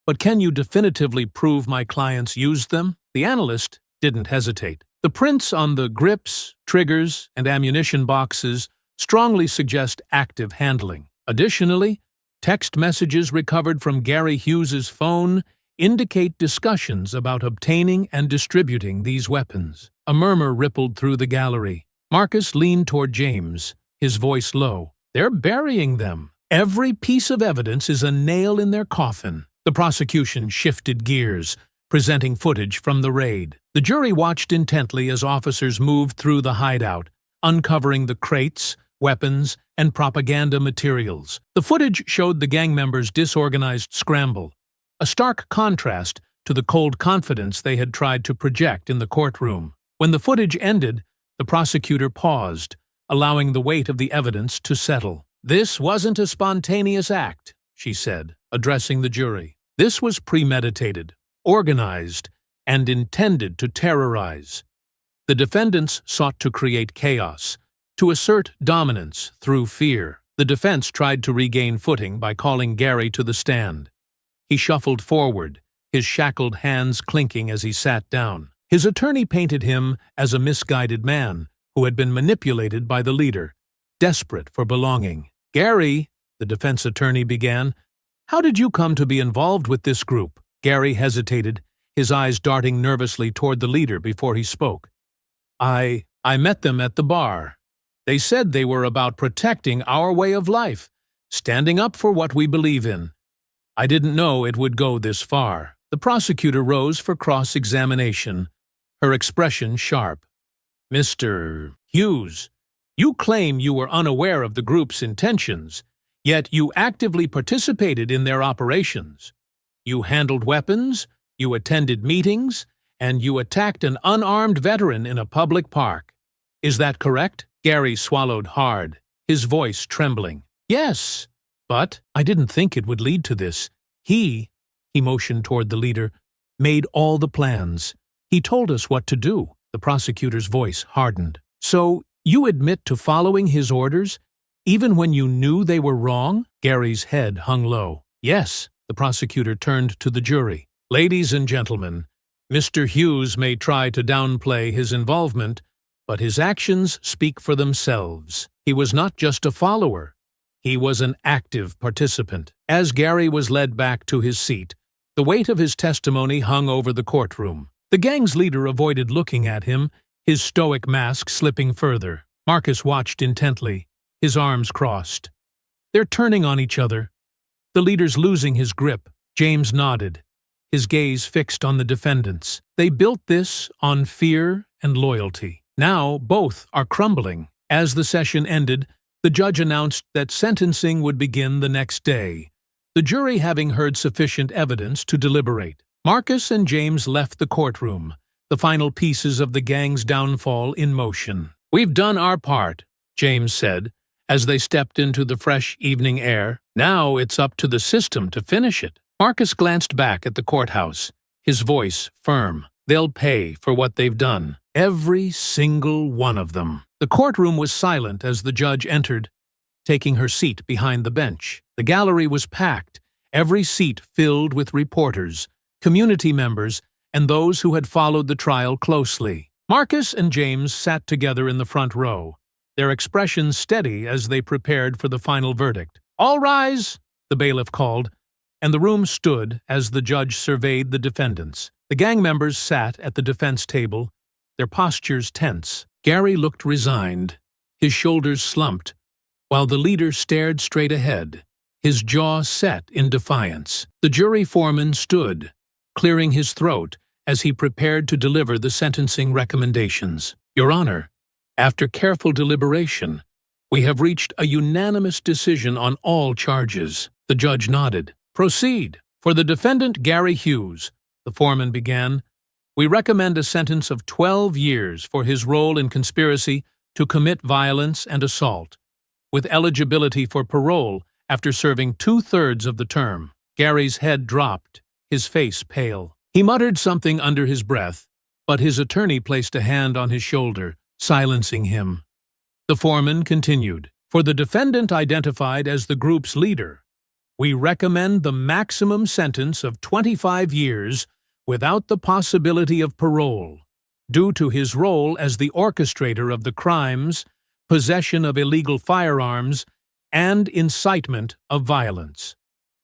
but can you definitively prove my clients used them?" The analyst didn't hesitate. "The prints on the grips, triggers, and ammunition boxes strongly suggest active handling. Additionally, text messages recovered from Gary Hughes's phone indicate discussions about obtaining and distributing these weapons." A murmur rippled through the gallery. Marcus leaned toward James, his voice low. "They're burying them. Every piece of evidence is a nail in their coffin." The prosecution shifted gears, presenting footage from the raid. The jury watched intently as officers moved through the hideout, uncovering the crates, weapons, and propaganda materials. The footage showed the gang members' disorganized scramble, a stark contrast to the cold confidence they had tried to project in the courtroom. When the footage ended, the prosecutor paused, allowing the weight of the evidence to settle. "This wasn't a spontaneous act," she said, addressing the jury. "This was premeditated, organized, and intended to terrorize. The defendants sought to create chaos, to assert dominance through fear." The defense tried to regain footing by calling Gary to the stand. He shuffled forward, his shackled hands clinking as he sat down. His attorney painted him as a misguided man who had been manipulated by the leader, desperate for belonging. "Gary," the defense attorney began, "how did you come to be involved with this group?" Gary hesitated, his eyes darting nervously toward the leader before he spoke. I met them at the bar. They said they were about protecting our way of life, standing up for what we believe in. I didn't know it would go this far." The prosecutor rose for cross-examination, her expression sharp. "Mr. Hughes, you claim you were unaware of the group's intentions, yet you actively participated in their operations. You handled weapons, you attended meetings, and you attacked an unarmed veteran in a public park. Is that correct?" Gary swallowed hard, his voice trembling. "Yes, but I didn't think it would lead to this. He motioned toward the leader, made all the plans. He told us what to do." The prosecutor's voice hardened. "So you admit to following his orders, even when you knew they were wrong?" Gary's head hung low. "Yes." The prosecutor turned to the jury. "Ladies and gentlemen, Mr. Hughes may try to downplay his involvement, but his actions speak for themselves. He was not just a follower. He was an active participant." As Gary was led back to his seat, the weight of his testimony hung over the courtroom. The gang's leader avoided looking at him, his stoic mask slipping further. Marcus watched intently, his arms crossed. "They're turning on each other." The leader's losing his grip. James nodded, his gaze fixed on the defendants. They built this on fear and loyalty. Now both are crumbling. As the session ended, the judge announced that sentencing would begin the next day, the jury having heard sufficient evidence to deliberate. Marcus and James left the courtroom, the final pieces of the gang's downfall in motion. "We've done our part," James said, as they stepped into the fresh evening air. "Now it's up to the system to finish it." Marcus glanced back at the courthouse, his voice firm. "They'll pay for what they've done. Every single one of them." The courtroom was silent as the judge entered, taking her seat behind the bench. The gallery was packed, every seat filled with reporters, community members, and those who had followed the trial closely. Marcus and James sat together in the front row, their expressions steady as they prepared for the final verdict. "All rise," the bailiff called, and the room stood as the judge surveyed the defendants. The gang members sat at the defense table, their postures tense. Gary looked resigned, his shoulders slumped, while the leader stared straight ahead, his jaw set in defiance. The jury foreman stood, clearing his throat as he prepared to deliver the sentencing recommendations. "Your Honor, after careful deliberation, we have reached a unanimous decision on all charges." The judge nodded. "Proceed." "For the defendant Gary Hughes," the foreman began, "we recommend a sentence of 12 years for his role in conspiracy to commit violence and assault, with eligibility for parole after serving 2/3 of the term." Gary's head dropped, his face pale. He muttered something under his breath, but his attorney placed a hand on his shoulder, silencing him. The foreman continued, "For the defendant identified as the group's leader, we recommend the maximum sentence of 25 years without the possibility of parole, due to his role as the orchestrator of the crimes, possession of illegal firearms, and incitement of violence."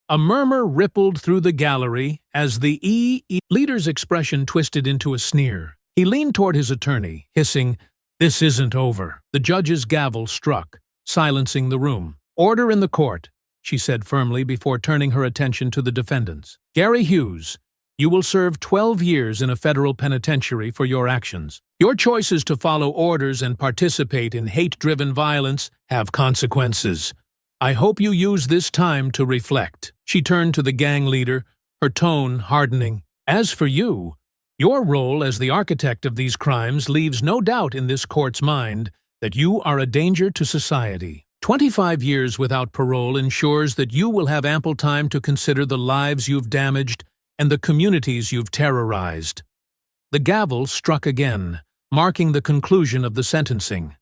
A murmur rippled through the gallery as the leader's expression twisted into a sneer. He leaned toward his attorney, hissing, "This isn't over." The judge's gavel struck, silencing the room. "Order in the court," she said firmly before turning her attention to the defendants. "Gary Hughes, you will serve 12 years in a federal penitentiary for your actions. Your choices to follow orders and participate in hate-driven violence have consequences. I hope you use this time to reflect." She turned to the gang leader, her tone hardening. "As for you, your role as the architect of these crimes leaves no doubt in this court's mind that you are a danger to society. 25 years without parole ensures that you will have ample time to consider the lives you've damaged and the communities you've terrorized." The gavel struck again, marking the conclusion of the sentencing.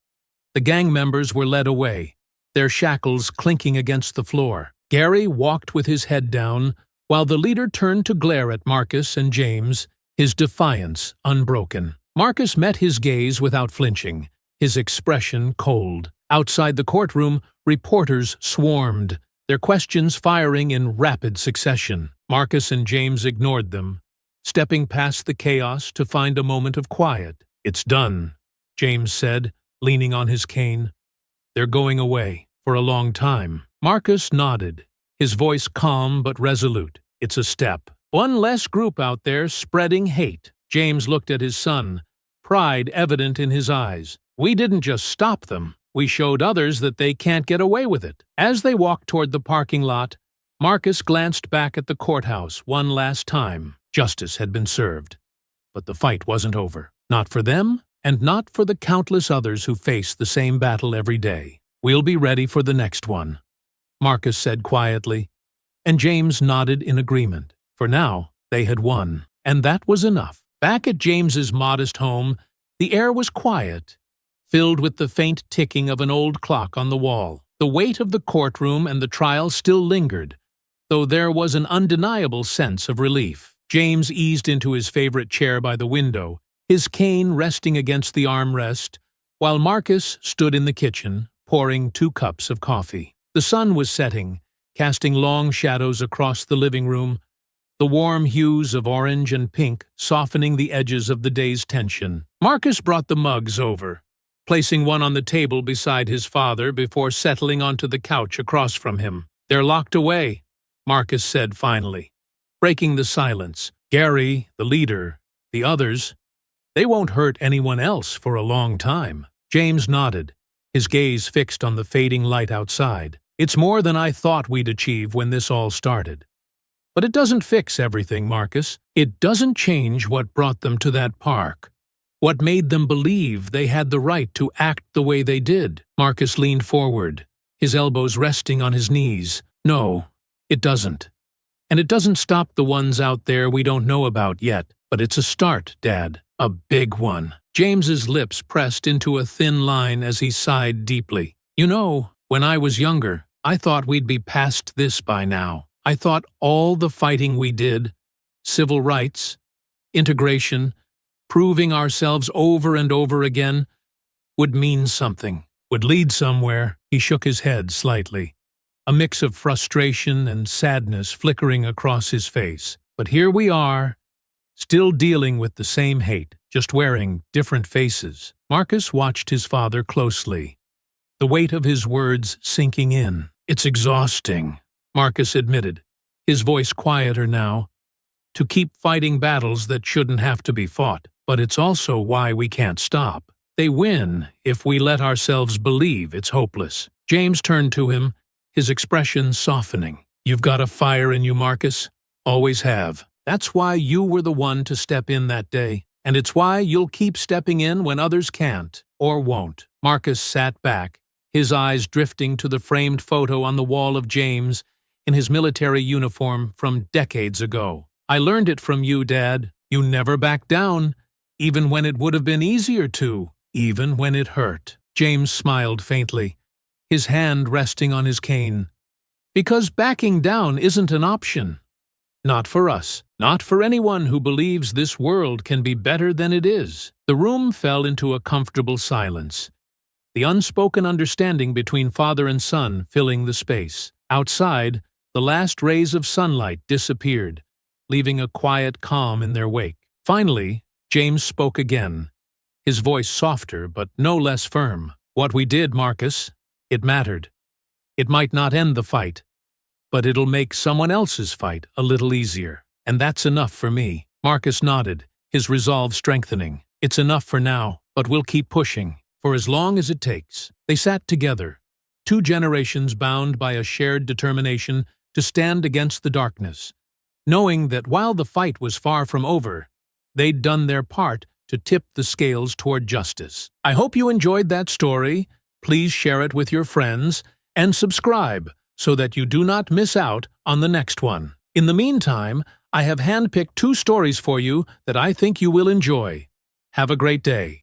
The gang members were led away, their shackles clinking against the floor. Gary walked with his head down, while the leader turned to glare at Marcus and James, his defiance unbroken. Marcus met his gaze without flinching, his expression cold. Outside the courtroom, reporters swarmed, their questions firing in rapid succession. Marcus and James ignored them, stepping past the chaos to find a moment of quiet. "It's done," James said, leaning on his cane. "They're going away. For a long time." Marcus nodded, his voice calm but resolute. "It's a step. One less group out there spreading hate." James looked at his son, pride evident in his eyes. "We didn't just stop them. We showed others that they can't get away with it." As they walked toward the parking lot, Marcus glanced back at the courthouse one last time. Justice had been served. But the fight wasn't over. Not for them, and not for the countless others who face the same battle every day. "We'll be ready for the next one," Marcus said quietly, and James nodded in agreement. For now, they had won, and that was enough. Back at James's modest home, the air was quiet, filled with the faint ticking of an old clock on the wall. The weight of the courtroom and the trial still lingered, though there was an undeniable sense of relief. James eased into his favorite chair by the window, his cane resting against the armrest, while Marcus stood in the kitchen, pouring 2 cups of coffee. The sun was setting, casting long shadows across the living room, the warm hues of orange and pink softening the edges of the day's tension. Marcus brought the mugs over, placing one on the table beside his father before settling onto the couch across from him. "They're locked away," Marcus said finally, breaking the silence. Gary, the leader, the others, they won't hurt anyone else for a long time. James nodded, his gaze fixed on the fading light outside. It's more than I thought we'd achieve when this all started. But it doesn't fix everything, Marcus. It doesn't change what brought them to that park. What made them believe they had the right to act the way they did. Marcus leaned forward, his elbows resting on his knees. No, it doesn't. And it doesn't stop the ones out there we don't know about yet. But it's a start, Dad. A big one. James's lips pressed into a thin line as he sighed deeply. You know, when I was younger, I thought we'd be past this by now. I thought all the fighting we did, civil rights, integration, proving ourselves over and over again, would mean something, would lead somewhere. He shook his head slightly, a mix of frustration and sadness flickering across his face. But here we are, still dealing with the same hate, just wearing different faces. Marcus watched his father closely, the weight of his words sinking in. It's exhausting, Marcus admitted, his voice quieter now, to keep fighting battles that shouldn't have to be fought. But it's also why we can't stop. They win if we let ourselves believe it's hopeless. James turned to him, his expression softening. You've got a fire in you, Marcus. Always have. That's why you were the one to step in that day. And it's why you'll keep stepping in when others can't or won't. Marcus sat back, his eyes drifting to the framed photo on the wall of James in his military uniform from decades ago. I learned it from you, Dad. You never backed down, even when it would have been easier to, even when it hurt. James smiled faintly, his hand resting on his cane. Because backing down isn't an option. Not for us. Not for anyone who believes this world can be better than it is. The room fell into a comfortable silence, the unspoken understanding between father and son filling the space. Outside, the last rays of sunlight disappeared, leaving a quiet calm in their wake. Finally, James spoke again, his voice softer but no less firm. What we did, Marcus, it mattered. It might not end the fight, but it'll make someone else's fight a little easier. And that's enough for me. Marcus nodded, his resolve strengthening. It's enough for now, but we'll keep pushing, for as long as it takes. They sat together, two generations bound by a shared determination to stand against the darkness, knowing that while the fight was far from over, they'd done their part to tip the scales toward justice. I hope you enjoyed that story. Please share it with your friends and subscribe so that you do not miss out on the next one. In the meantime, I have handpicked 2 stories for you that I think you will enjoy. Have a great day.